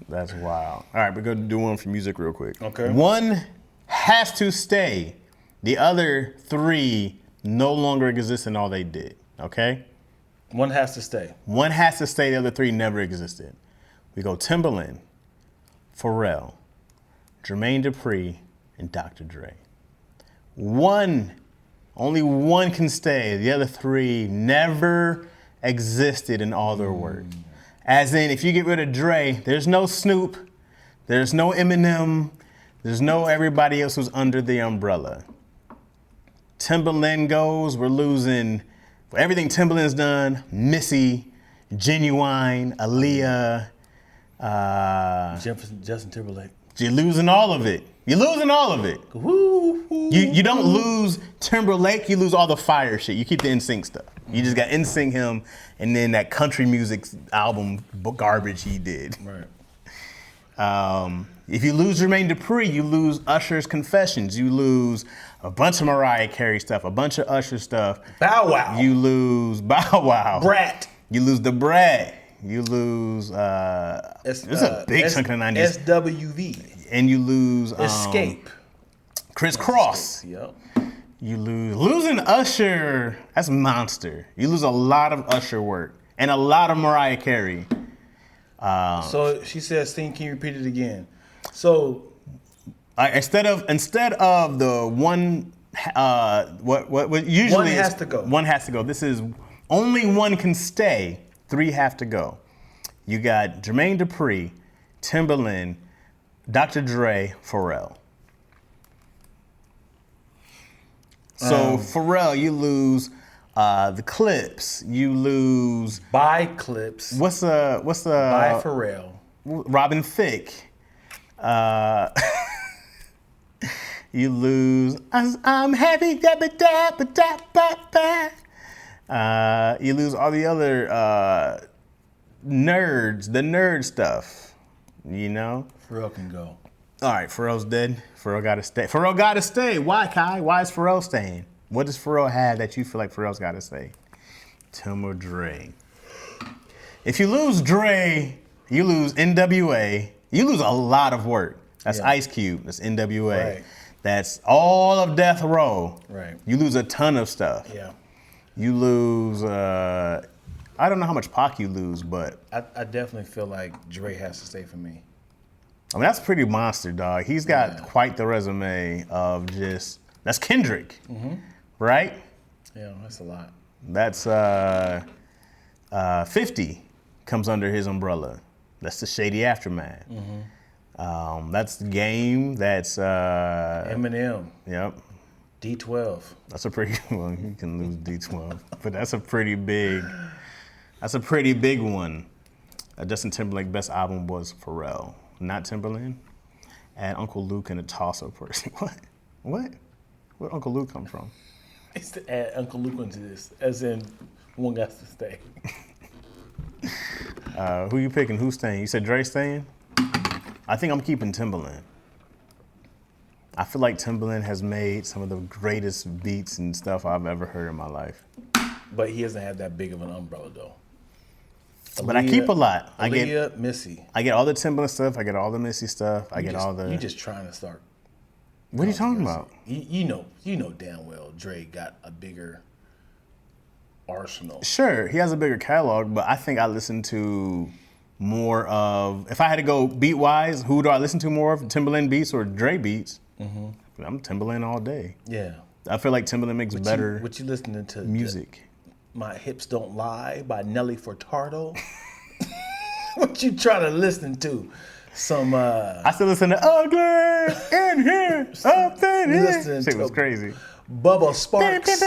That's wild. All right, we're going to do one for music real quick. Okay. One has to stay. The other three no longer exist in all they did. Okay? One has to stay. One has to stay. The other three never existed. We go Timbaland, Pharrell, Jermaine Dupri, and Dr. Dre. Only one can stay. The other three never existed in all their work. As in, if you get rid of Dre, there's no Snoop, there's no Eminem, there's no everybody else who's under the umbrella. Timbaland goes, we're losing, for everything Timbaland's done, Missy, Genuine, Aaliyah, Justin Timberlake. You're losing all of it. You're losing all of it. You don't lose Timberlake, you lose all the fire shit. You keep the NSYNC stuff. You just got NSYNC him and then that country music album garbage he did. Right. If you lose Jermaine Dupri, you lose Usher's Confessions. You lose a bunch of Mariah Carey stuff, a bunch of Usher stuff. Bow Wow. You lose Bow Wow. Brat. You lose the Brat. You lose, there's a big chunk of the 90s. SWV. And you lose Escape. Chris Cross. Yep. You losing Usher, that's monster. You lose a lot of Usher work and a lot of Mariah Carey. So she says, "Can you repeat it again?" So instead of the one, what usually one has to go. One has to go. This is only one can stay. Three have to go. You got Jermaine Dupri, Timbaland, Dr. Dre, Pharrell. So Pharrell, you lose the Clips. You lose by Clips. What's the by Pharrell? Robin Thicke. You lose I'm happy. You lose all the other nerds, the nerd stuff. You know. Pharrell can go. All right, Pharrell's dead. Pharrell got to stay. Pharrell got to stay. Why, Kai? Why is Pharrell staying? What does Pharrell have that you feel like Pharrell's got to stay? Tim or Dre? If you lose Dre, you lose NWA, You lose a lot of work. That's Ice Cube. That's NWA. Right. That's all of Death Row. Right. You lose a ton of stuff. Yeah. You lose. I don't know how much Pac you lose, but I definitely feel like Dre has to stay for me. I mean, that's pretty monster, dog. He's got quite the resume of just. That's Kendrick, right? Yeah, that's a lot. That's 50 comes under his umbrella. That's the Shady Aftermath. That's the Game. That's Eminem. Yep. D12. That's a pretty well. You can lose D12, but that's a pretty big. That's a pretty big one. Justin Timberlake's best album was Pharrell, not Timberland. Add Uncle Luke and a toss-up person. What? Where'd Uncle Luke come from? It's to add Uncle Luke into this, as in one got to stay. Who you picking? Who's staying? You said Dre staying? I think I'm keeping Timberland. I feel like Timberland has made some of the greatest beats and stuff I've ever heard in my life. But he doesn't have that big of an umbrella, though. But I keep a lot. Aaliyah, Missy. I get all the Timberland stuff. I get all the Missy stuff. You just trying to start. What are you talking about? You know damn well Dre got a bigger arsenal. Sure, he has a bigger catalog, but I think I listen to more of. If I had to go beat wise, who do I listen to more of? Timberland beats or Dre beats? I'm Timberland all day. Yeah. I feel like Timberland makes better. What you listening to? Music. My Hips Don't Lie by Nelly Furtado. What you trying to listen to? Some. I still listen to Ugly in Here, Up in Here. Shit was crazy. Bubba Sparks.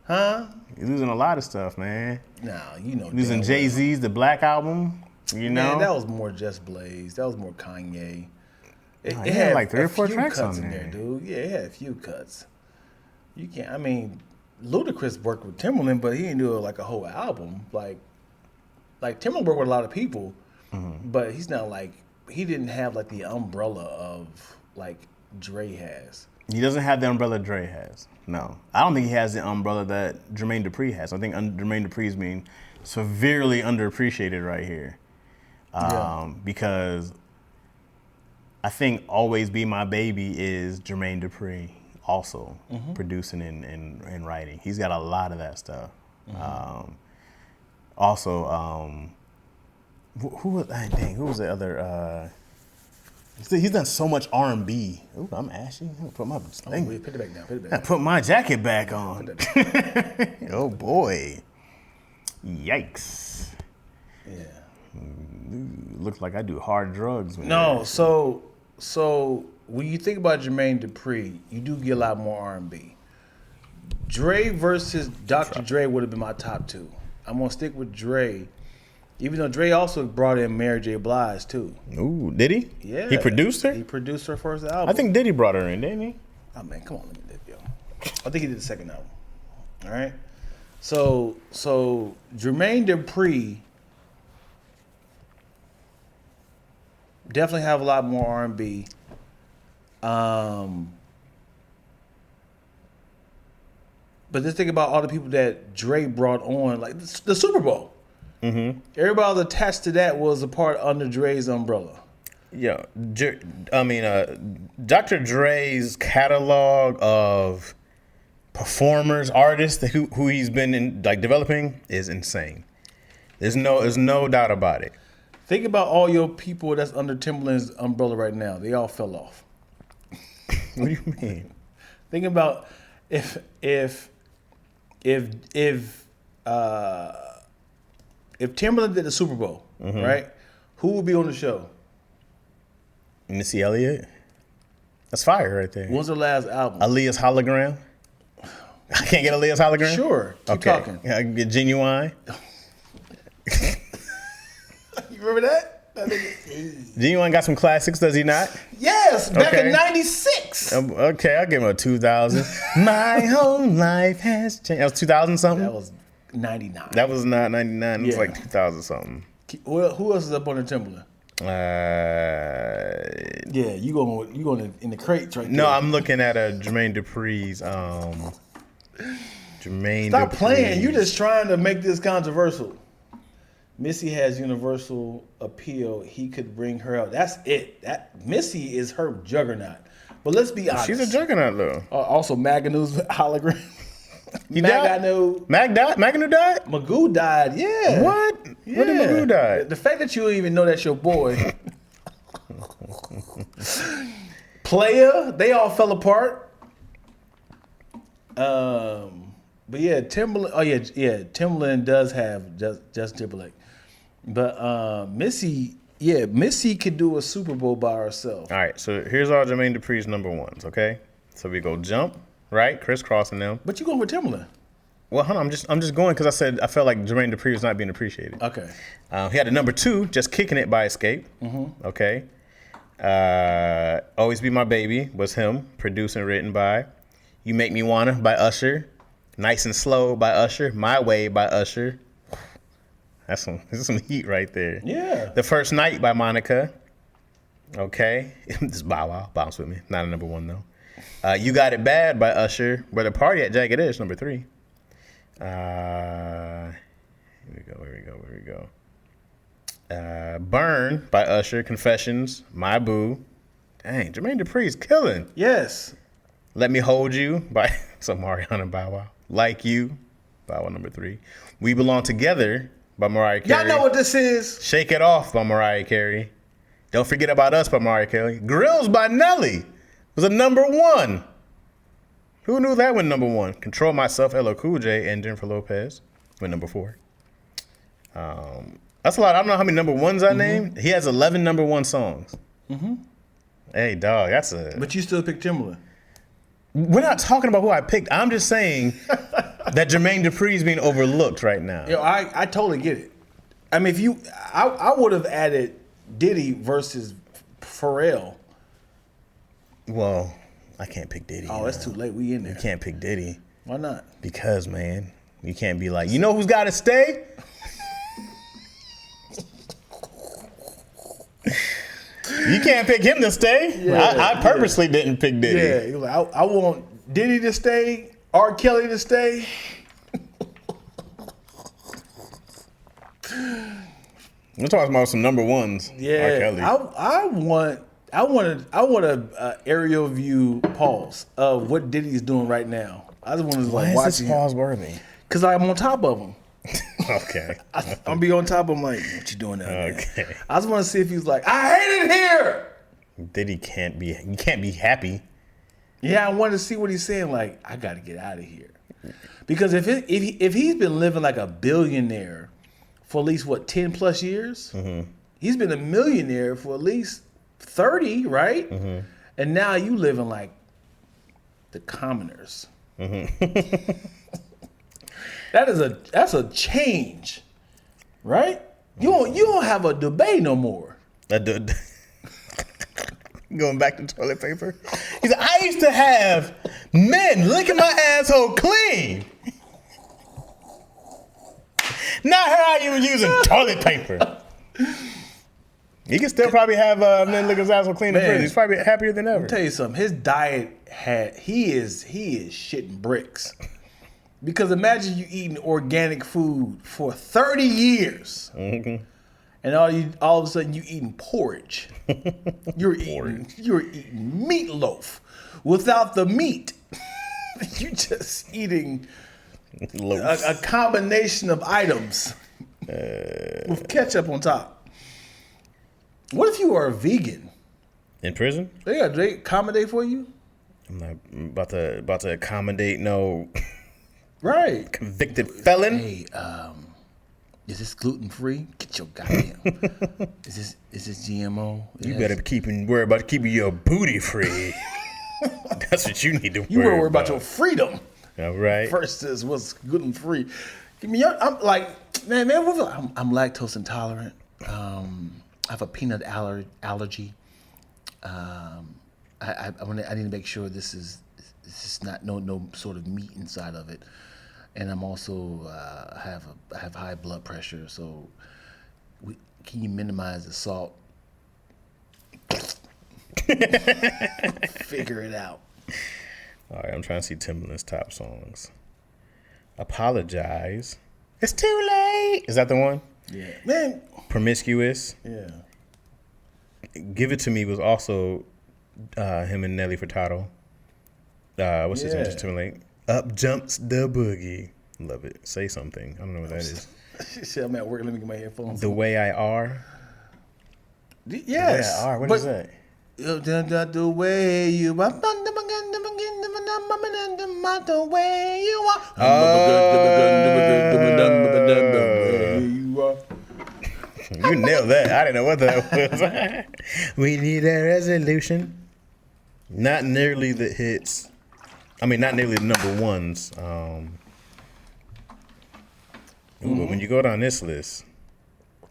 Huh? You're losing a lot of stuff, man. Nah, you know. Losing Jay-Z's The Black Album. You know. Man, that was more Just Blaze. That was more Kanye. It had like 3 or 4 tracks on there, dude. Yeah, it had a few cuts. You can't. I mean, Ludacris worked with Timberland, but he didn't do like a whole album. Like Timberland worked with a lot of people, but he's not like he didn't have like the umbrella of like Dre has. He doesn't have the umbrella Dre has. No, I don't think he has the umbrella that Jermaine Dupri has. I think Jermaine Dupri is being severely underappreciated right here, because I think "Always Be My Baby" is Jermaine Dupri also producing and writing. He's got a lot of that stuff. Who was the other? He's done so much R&B. Ooh, I'm ashy. I'm gonna put my thing. Put it back down. I put my jacket back on. Oh boy! Yikes! Yeah. Looks like I do hard drugs. No, so when you think about Jermaine Dupri, you do get a lot more R&B. Dre versus Dr. Dre would have been my top 2. I'm gonna stick with Dre, even though Dre also brought in Mary J. Blige too. Ooh, did he? Yeah. He produced her? He produced her first album. I think Diddy brought her in, didn't he? Oh man, come on, let me do it, yo. I think he did the second album. All right. So Jermaine Dupri definitely have a lot more R&B. But just think about all the people that Dre brought on, like the Super Bowl. Everybody attached to that was a part under Dre's umbrella. Yeah, Dr. Dre's catalog of performers, artists who he's been developing is insane. There's no doubt about it. Think about all your people that's under Timberland's umbrella right now. They all fell off. What do you mean? Think about if Timberland did the Super Bowl, right? Who would be on the show? Missy Elliott. That's fire right there. When's the last album? Aaliyah's Hologram. I can't get Aaliyah's Hologram? Sure. Keep talking. I can get Genuine. You remember that? Genuine got some classics, does he not? Yes, back in '96. Okay, I'll give him a 2000. My whole life has changed. That was 2000 something? That was 99. That was not 99. It was like 2000 something. Who else is up on the Timberland? Yeah, you going in the crates right No, there. I'm looking at Jermaine Dupri's. Jermaine Stop Dupri. playing. You're just trying to make this controversial. Missy has universal appeal. He could bring her out. That's it. That Missy is her juggernaut. But let's be honest. She's a juggernaut, though. Also, Maganu's hologram. He died? Maganu died? Magoo died, yeah. What? Yeah. When did Magoo die? The fact that you don't even know that's your boy. Player, they all fell apart. But yeah, Timberland. Oh yeah, Timberland does have Justin Timberlake. But Missy could do a Super Bowl by herself. All right, so here's all Jermaine Dupri's number ones, okay? So we go Jump, right? Crisscrossing them. But you going for Timberland? Well, hold on, I'm just going because I said I felt like Jermaine Dupri was not being appreciated. Okay. He had a number 2, Just Kicking It by Escape. Mm-hmm. Okay. Always Be My Baby was him, produced and written by. You Make Me Wanna by Usher. Nice and Slow by Usher. My Way by Usher. This is some heat right there. Yeah. The First Night by Monica. Okay. This is Bow Wow. Bounce With Me. Not a number 1, though. You Got It Bad by Usher. Where the Party at Jagged Edge, number 3. Here we go. Burn by Usher. Confessions. My Boo. Dang, Jermaine Dupri's killing. Yes. Let Me Hold You by some Mariana Bow Wow. Like You, Bow Wow, number 3. We Belong Together by Mariah Carey. Y'all know what this is. Shake It Off by Mariah Carey. Don't Forget About Us by Mariah Carey. Grills by Nelly was a number 1. Who knew that went number 1? Control Myself, LL Cool J, and Jennifer Lopez went number 4. That's a lot. I don't know how many number 1s I named. He has 11 number 1 songs. Mm-hmm. Hey, dog, that's a... But you still pick Timberland. We're not talking about who I picked. I'm just saying that Jermaine Dupri is being overlooked right now. Yo, I totally get it. I mean, I would have added Diddy versus Pharrell. Well, I can't pick Diddy. Oh, it's too late. We in there. You can't pick Diddy. Why not? Because, man, you can't be like, you know who's got to stay? You can't pick him to stay. Yeah, I purposely didn't pick Diddy. Yeah, you're like, I want Diddy to stay, R. Kelly to stay. We're talking about some number 1s. Yeah, R. Kelly. I want a aerial view pause of what Diddy's doing right now. I just want to Why watch is this pause worthy? Because I'm on top of him. Okay. I'll be on top of him like, what you doing down there? Okay. I just want to see if he's like, I hate it here. Diddy can't be happy. Yeah, I wanted to see what he's saying. Like, I got to get out of here. Because if he's been living like a billionaire for at least, 10 plus years? Mm-hmm. He's been a millionaire for at least 30, right? Mm-hmm. And now you living like the commoners. Mm-hmm. That's a change, right? You don't have a debate no more. Going back to toilet paper. He said, I used to have men licking my asshole clean. Now here I am using toilet paper. He can still probably have men licking his asshole clean in prison. He's probably happier than ever. I'll tell you something. His diet he is shitting bricks. Because imagine you eating organic food for 30 years. Mm-hmm. And all of a sudden you eating porridge. You're eating meatloaf without the meat. You just eating a combination of items with ketchup on top. What if you are a vegan? In prison? They accommodate for you? I'm not about to accommodate no right convicted felon. Hey, is this gluten free? Get your goddamn. Is this GMO? You better worry about keeping your booty free. That's what you need to worry about. You worry about your freedom. All right. Versus what's gluten free. I'm like, man, I'm lactose intolerant. I have a peanut allergy. I need to make sure this is not no sort of meat inside of it. And I'm also have high blood pressure, so can you minimize the salt? Figure it out. All right, I'm trying to see Timbaland's top songs. Apologize. It's too late. Is that the one? Yeah, man. Promiscuous. Yeah. Give It To Me was also him and Nelly Furtado. What's his name? Justin Timberlake. Up Jumps the Boogie. Love it. Say Something. I don't know what that is. Shit, I'm at work. Let me get my headphones. The Way I Are. Yes. The Way I Are. What is that? The way you are. The way you are. You nailed that. I didn't know what that was. We need a resolution. Not nearly the hits. I mean, not nearly the number ones. But when you go down this list,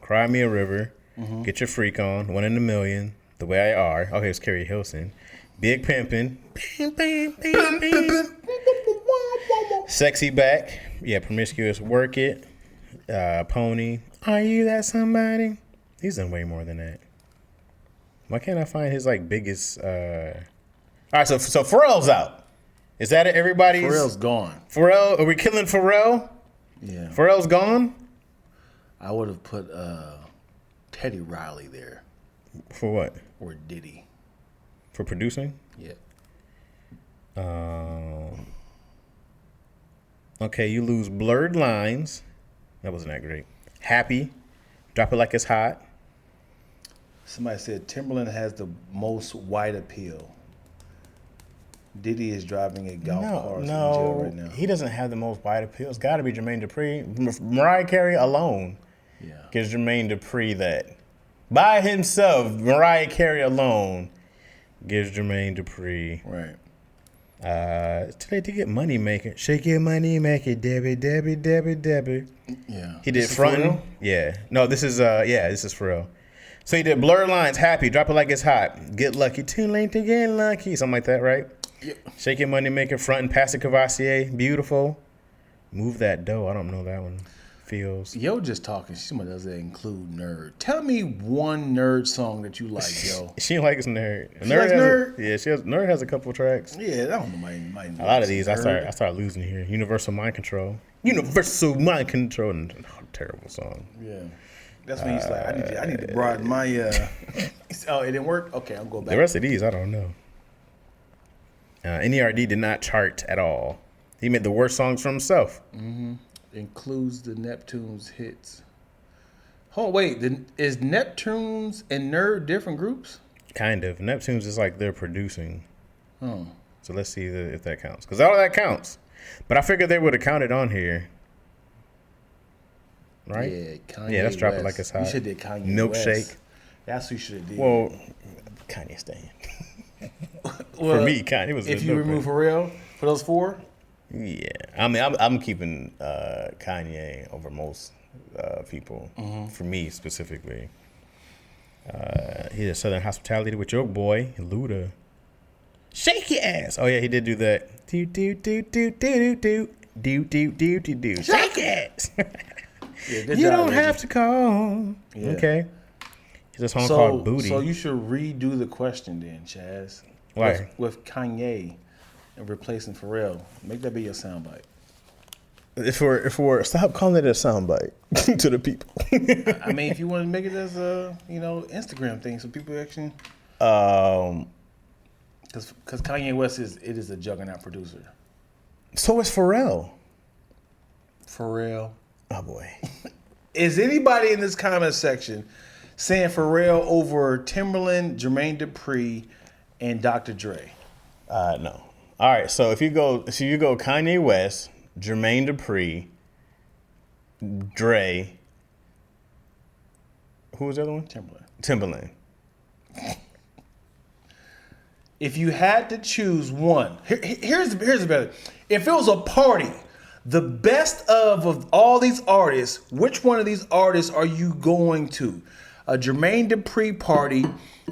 Cry Me a River, Get Your Freak On, One in a Million, The Way I Are. Oh, here's Carrie Hilson. Big Pimpin'. Sexy Back. Yeah, Promiscuous. Work It. Pony. Are You That Somebody? He's done way more than that. Why can't I find his like biggest? All right, so Pharrell's out. Is that everybody's? Pharrell's gone. Pharrell, are we killing Pharrell? Yeah. Pharrell's gone. I would have put Teddy Riley there. For what? Or Diddy. For producing? Yeah. Okay, you lose Blurred Lines. That wasn't that great. Happy. Drop It Like It's Hot. Somebody said Timberland has the most white appeal. Diddy is driving a golf cart in jail right now. He doesn't have the most wide appeal. It's got to be Jermaine Dupri. Mariah Carey alone gives Jermaine Dupri that. By himself, Mariah Carey alone gives Jermaine Dupri. Right. It's too late to get money maker. Shake your money maker, Debbie, Debbie, Debbie, Debbie. Yeah. He did Frontin'. Yeah. No, this is for real. So he did Blurred Lines, Happy, Drop It Like It's Hot, Get Lucky, Too Late to Get Lucky, something like that, right? Yep. Shake Your Money Maker, Frontin', Pass It Cavassier, Beautiful. Move That Dough. I don't know that one. Feels. Yo, just talking. Somebody does that include Nerd. Tell me one Nerd song that you like, yo. She likes Nerd. She likes Nerd? Nerd has a couple tracks. Yeah, I don't know. A lot of these, I start losing here. Universal Mind Control. Universal Mind Control. Terrible song. Yeah. That's when he's like, I need to broaden my. Oh, it didn't work? Okay, I'll go back. The rest of these, I don't know. NERD did not chart at all. He made the worst songs for himself. Mm-hmm. Includes the Neptunes hits. Oh, wait. Is Neptunes and Nerd different groups? Kind of. Neptunes is like they're producing. Oh. So let's see if that counts. Because all of that counts. But I figured they would have counted on here. Right? Yeah, Kanye Yeah, let's drop West. it like it's hot. You should have did Kanye Milkshake. West. That's who you should have did. Well, Kanye staying. For me, Kanye was. If you remove Pharrell for those four. Yeah, I mean, I'm keeping Kanye over most people. Mm-hmm. For me specifically, he did Southern Hospitality with your boy Luda. Shake your ass. Oh yeah, he did do that. Do do do do do do do do do do do. Shake your ass. Yeah, you don't have to call. Yeah. Okay. It's a song called Booty. So you should redo the question then, Chaz. Why? With Kanye and replacing Pharrell. Make that be your soundbite. If we're stop calling it a soundbite to the people. I mean, if you want to make it as a Instagram thing, so people actually. Because Kanye West is a juggernaut producer. So is Pharrell. Pharrell. Oh boy. Is anybody in this comment section saying Pharrell over Timberland, Jermaine Dupri, and Dr. Dre? No. All right. So if you go Kanye West, Jermaine Dupri, Dre. Who was the other one? Timberland. If you had to choose one, here's the better. If it was a party, the best of all these artists, which one of these artists are you going to? A Jermaine Dupri party,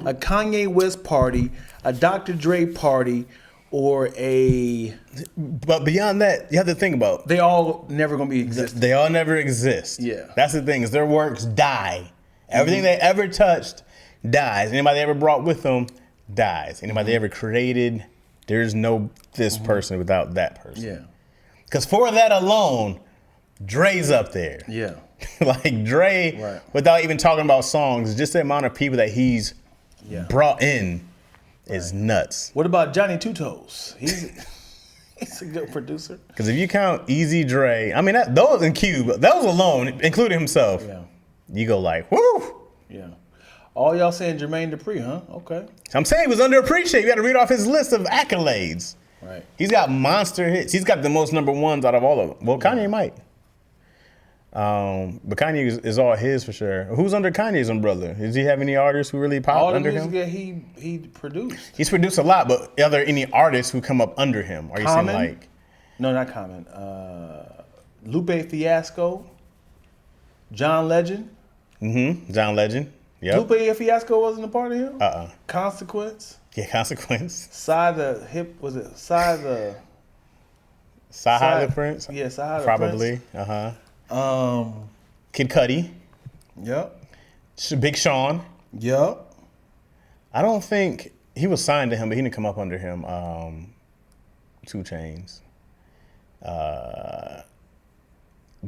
a Kanye West party, a Dr. Dre party, or a... But beyond that, you have to think about... They all never going to be existing. They all never exist. Yeah. That's the thing, is their works die. Everything they ever touched dies. Anybody they ever brought with them dies. Anybody they ever created, there's no this person without that person. Yeah. Because for that alone, Dre's up there. Yeah. Like Dre, Right. without even talking about songs, just the amount of people that he's brought in is nuts. What about Johnny Two Toes? He's a good producer. Because if you count Easy Dre, I mean, those in Cube, those alone, including himself, you go like, woo! Yeah. All y'all saying Jermaine Dupri, huh? Okay. I'm saying he was underappreciated. You got to read off his list of accolades. Right. He's got monster hits. He's got the most number ones out of all of them. Well, Kanye might. But Kanye is all his for sure. Who's under Kanye's umbrella? Does he have any artists who really pop All the under music him? that he produced. He's produced a lot, but are there any artists who come up under him? Are you saying like? No, not Common. Lupe Fiasco. John Legend. John Legend. Yep. Lupe Fiasco wasn't a part of him? Consequence. Yeah, Consequence. Side the hip, was it Side the... Sahai the Prince? Yeah, Sahai the Probably. Prince. Kid Cudi. Yep. Big Sean. Yep. I don't think he was signed to him, but he didn't come up under him. 2 Chainz.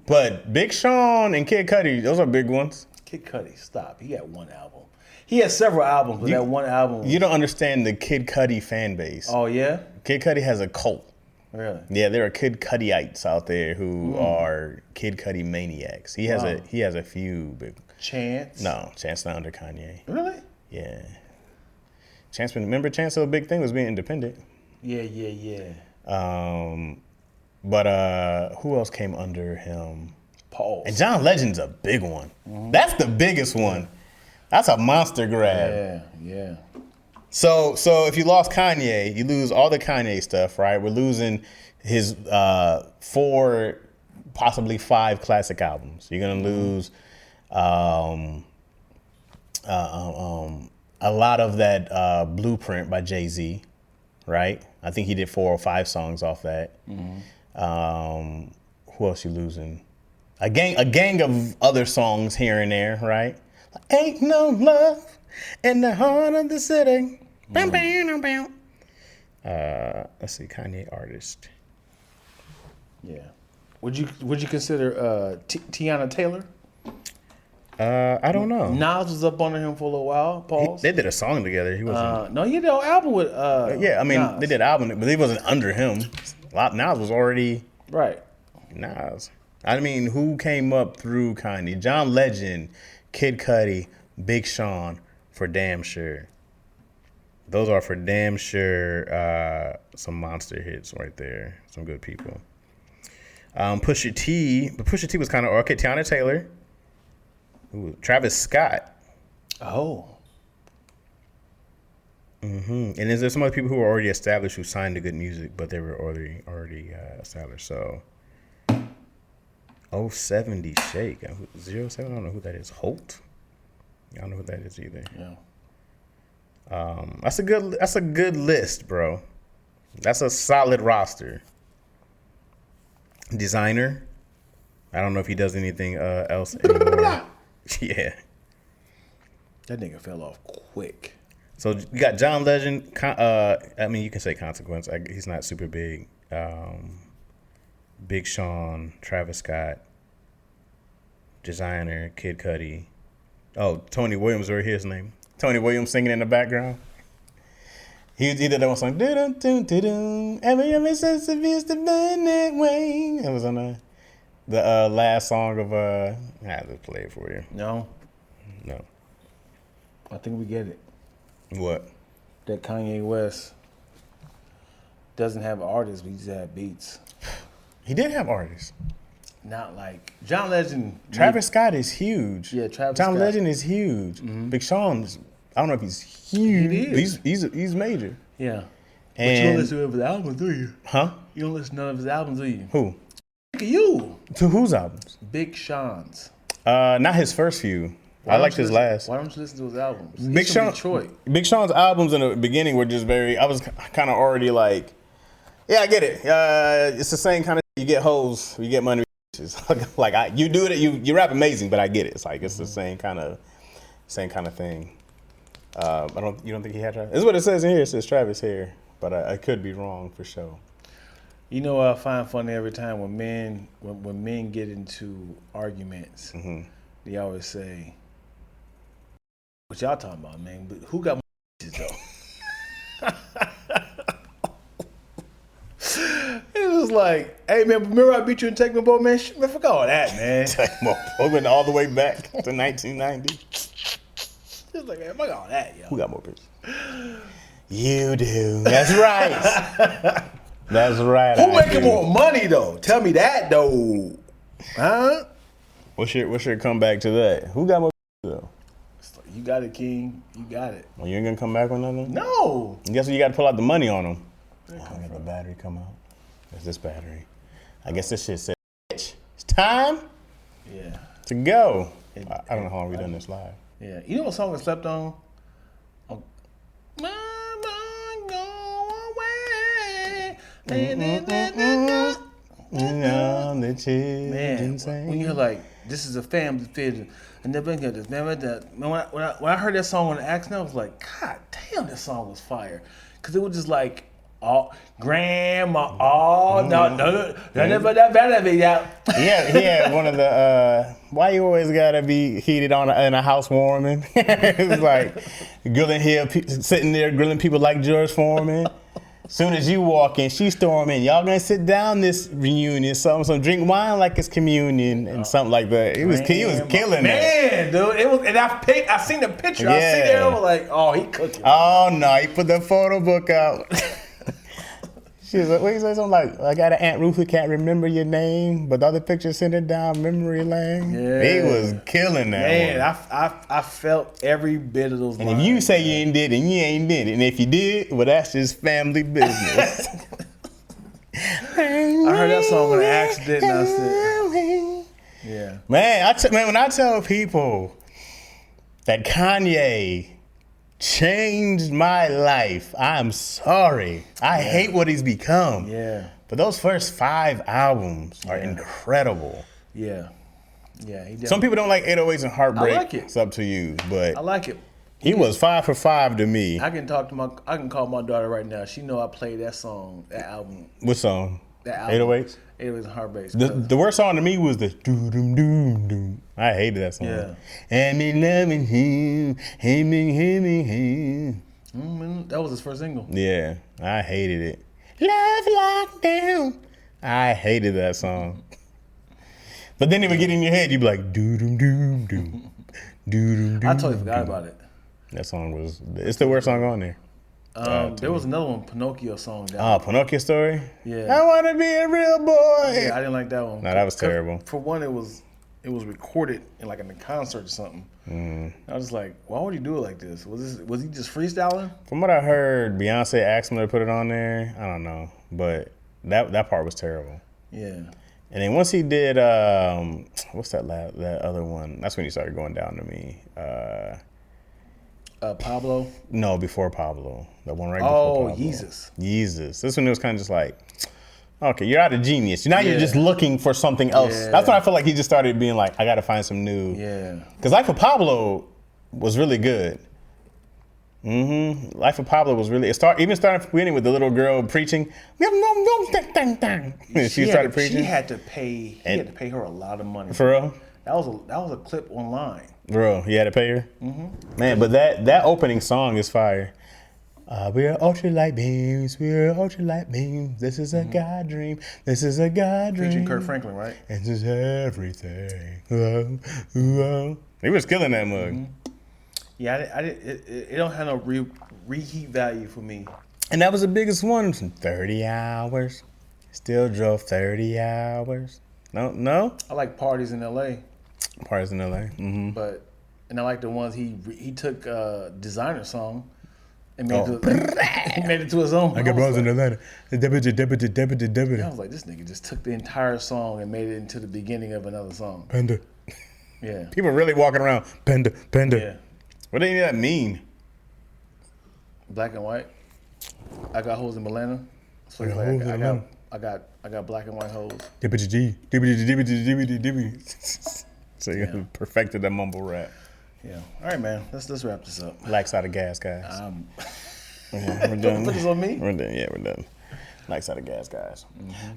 But Big Sean and Kid Cudi, those are big ones. Kid Cudi, stop. He had one album. He had several albums, but that one album... You don't understand the Kid Cudi fan base. Oh, yeah? Kid Cudi has a cult. Really? Yeah, there are Kid Cudiites out there who are Kid Cudi maniacs. He has a few big... Chance? No, Chance not under Kanye. Really? Yeah. Chance, remember Chance's big thing was being independent. Yeah. But who else came under him? Pause. And John Legend's a big one. That's the biggest one. That's a monster grab. Yeah. So if you lost Kanye, you lose all the Kanye stuff, right? We're losing his 4, possibly 5 classic albums. You're gonna lose a lot of that Blueprint by Jay-Z, right? I think he did 4 or 5 songs off that. Who else you losing? A gang of other songs here and there, right? Ain't no love in the heart of the city. Let's see, Kanye artist. Yeah. Would you consider Tiana Taylor? I don't know. Nas was up under him for a little while. Pause. They did a song together. He wasn't. No, he did an album with. Yeah, I mean Nas. they did an album, but he wasn't under him. Nas was already Right. Nas. I mean, who came up through Kanye? John Legend, Kid Cudi, Big Sean, for damn sure. Those are for damn sure some monster hits right there. Some good people. Pusha T, but Pusha T was kind of okay. Tiana Taylor. Ooh, Travis Scott. Oh. And is there some other people who are already established who signed to good music, but they were already established? So, 070 Shake, 07. I don't know who that is. Holt. I don't know who that is either. Yeah. That's a good list, bro. That's a solid roster. Designer. I don't know if he does anything else anymore. Yeah. That nigga fell off quick. So you got John Legend. I mean, you can say Consequence. He's not super big. Big Sean, Travis Scott, Designer, Kid Cudi. Oh, Tony Williams, or his name. Tony Williams singing in the background. He did that one song. Do-do-do-do-do. Every sense of is the that way. It was on the last song of I have to play it for you. No. I think we get it. What? That Kanye West doesn't have artists, but he just had beats. He did have artists. Not like John Legend. Travis Scott is huge. Yeah, Travis John Scott. Legend is huge. Mm-hmm. Big Sean's, I don't know if he's huge. He is. He's major. Yeah. But And, you don't listen to his albums, do you? Huh? You don't listen to none of his albums, do you? Who? You. To whose albums? Big Sean's. Not his first few. I liked his last. Why don't you listen to his albums? Big Sean. Detroit. Big Sean's albums in the beginning were just I was kind of already like, yeah, I get it. It's the same kind of, you get hoes, you get money. Like you do it, you rap amazing, but I get it. It's like it's the same kind of thing. You don't think he had Travis? This is what it says in here. It says Travis here, but I could be wrong for sure. You know what I find funny every time when men get into arguments, they always say, "What y'all talking about, man? But who got more though?" It was like, "Hey man, remember I beat you in Tecmo Bowl, man? Shit, man, forgot all that, man." Tecmo Bowl went all the way back to 1990. It's like, man, fuck all that, yo. Who got more bitches? You do. That's right. That's right. Who making more money though? Tell me that though. Huh? What's your comeback to that? Who got more though? You got it, King. You got it. Well, you ain't gonna come back with nothing? No. I guess you got to pull out the money on them. I got the battery come out. There's this battery. I guess this shit said, "Bitch, it's time to go." I don't know how long we done this live. Yeah. You know what song I slept on? Mama, go away. Man, when you're like, this is a family vision. I never get this. Never that. When I heard that song on the accident, I was like, God damn, this song was fire. Because it was just like, oh, grandma, oh, no, never that bad of Yeah, he had one of the, why you always gotta be heated on in a housewarming? It was like, grilling here, sitting there grilling people like George Foreman. Soon as you walk in, she storm in. Y'all gonna sit down this reunion, some drink wine like it's communion and something like that. He was killing man, dude. It was, and I seen the picture. Yeah. I seen it. I was like, oh, he cooking. Oh no, he put the photo book out. She was like, what you say? Something like, I got an Aunt Ruth who can't remember your name, but the other picture sent it down memory lane. Yeah. He was killing that man, one. I felt every bit of those and lines. if you say you ain't did, then you ain't did it. And if you did, well, that's just family business. I heard that song on accident and I said, yeah. Man, when I tell people that Kanye changed my life, I'm sorry. I hate what he's become. Yeah. But those first 5 albums are incredible. Yeah. Yeah. Some people don't like 808s and Heartbreak. I like it. It's up to you, but I like it. he was 5 for 5 to me. I can call my daughter right now. She know I played that song, that album. What song? That album. 808s? 808s and Heartbreaks. The worst song to me was the doo-dum-doom-doom. I hated that song. Yeah. And me loving him, him. That was his first single. Yeah, I hated it. Love Lockdown. I hated that song. But then it would get in your head. You'd be like, doo-dum-doom-doom. Doo-dum-doom. I totally forgot about it. That song it's the worst song on there. There was another one, Pinocchio song. Pinocchio Story? Yeah. I want to be a real boy. Yeah, I didn't like that one. No, that was terrible. For one, it was recorded in a concert or something. I was like, why would he do it like this? Was he just freestyling? From what I heard, Beyonce asked him to put it on there. I don't know, but that part was terrible. Yeah. And then once he did, what's that other one? That's when he started going down to me. Pablo? No, before Pablo. The one right before Pablo. Yeezus. This one it was kind of just like, okay, you're out of genius. Now you're just looking for something else. Yeah. That's when I feel like he just started being like, I got to find some new. Yeah. Because Life of Pablo was really good. Life of Pablo was really, even starting from the beginning with the little girl preaching. She started preaching. He had to pay her a lot of money. For real? That was a clip online. Bro, he had to pay her? Man, but that opening song is fire. We're ultralight beams, This is a God dream. This is a God dream. Featuring Kirk Franklin, right? And this is everything. He was killing that mug. Yeah, it don't have no reheat value for me. And that was the biggest one. 30 hours. Still drove 30 hours. No? I like Parties in L.A. Parties in L.A. And I like the ones he took Designer song and made it to his own. I got bros in Atlanta. I was like, this nigga just took the entire song and made it into the beginning of another song. Panda. Yeah. People really walking around. Panda. Yeah. What do that mean? Black and white. I got hoes in Atlanta. So I got black and white hoes. So you perfected that mumble rap. Yeah. All right, man. Let's wrap this up. Lax out of gas, guys. We're done. Put this on me? We're done. Yeah, we're done. Nice out of gas, guys.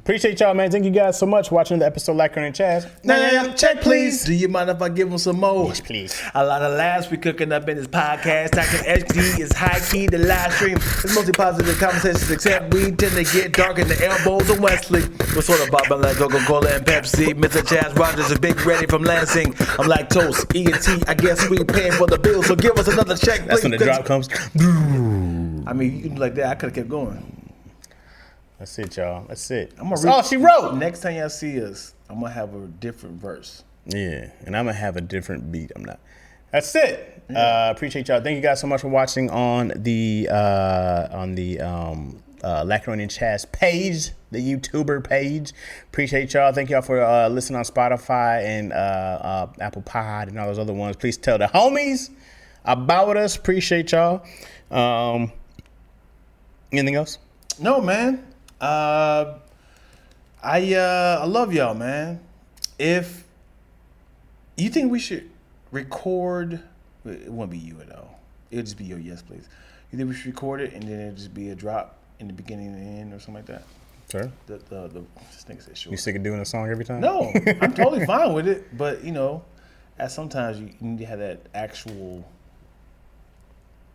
Appreciate y'all, man. Thank you guys so much for watching the episode Lackaroni and Chaz. Now, check, please. Do you mind if I give them some more? Yes, please. A lot of laughs we cooking up in this podcast. Talking HD is high key. The live stream is mostly positive conversations, except we tend to get dark in the elbows of Wesley. We're sort of bobbing like Coca-Cola and Pepsi. Mr. Chaz Rogers is Big Ready from Lansing. I'm lactose, E&T. I guess we paying for the bill, so give us another check, please. That's when the drop comes. I mean, you can do like that. I could have kept going. That's it, y'all. That's it. That's all she wrote. Next time y'all see us, I'm gonna have a different verse. Yeah, and I'm gonna have a different beat. I'm not. That's it. Yeah. Appreciate y'all. Thank you guys so much for watching on the Lackaroni and Chaz page, the YouTuber page. Appreciate y'all. Thank y'all for listening on Spotify and Apple Pod and all those other ones. Please tell the homies about us. Appreciate y'all. Anything else? No, man. I love y'all, man. If you think we should record, it won't be you at all. It'll just be your yes, please. You think we should record it and then it'll just be a drop in the beginning and the end or something like that? Sure. This thing says sure. You sick of doing a song every time? No, I'm totally fine with it. But sometimes you need to have that actual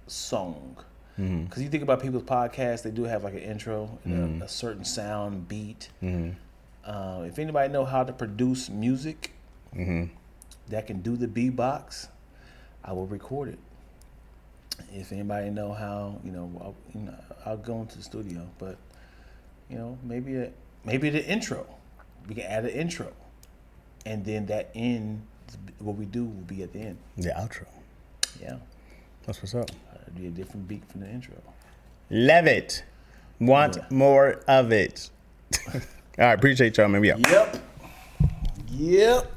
song. Because you think about people's podcasts, they do have like an intro and a certain sound beat. If anybody know how to produce music that can do the beatbox, I will record it. If anybody know how, I'll go into the studio. But maybe the intro, we can add an intro, and then that end, what we do will be at the end. The outro. Yeah. That's what's up. It'll be a different beat from the intro. Love it. Want more of it. All right, appreciate y'all, man. We out. Yep.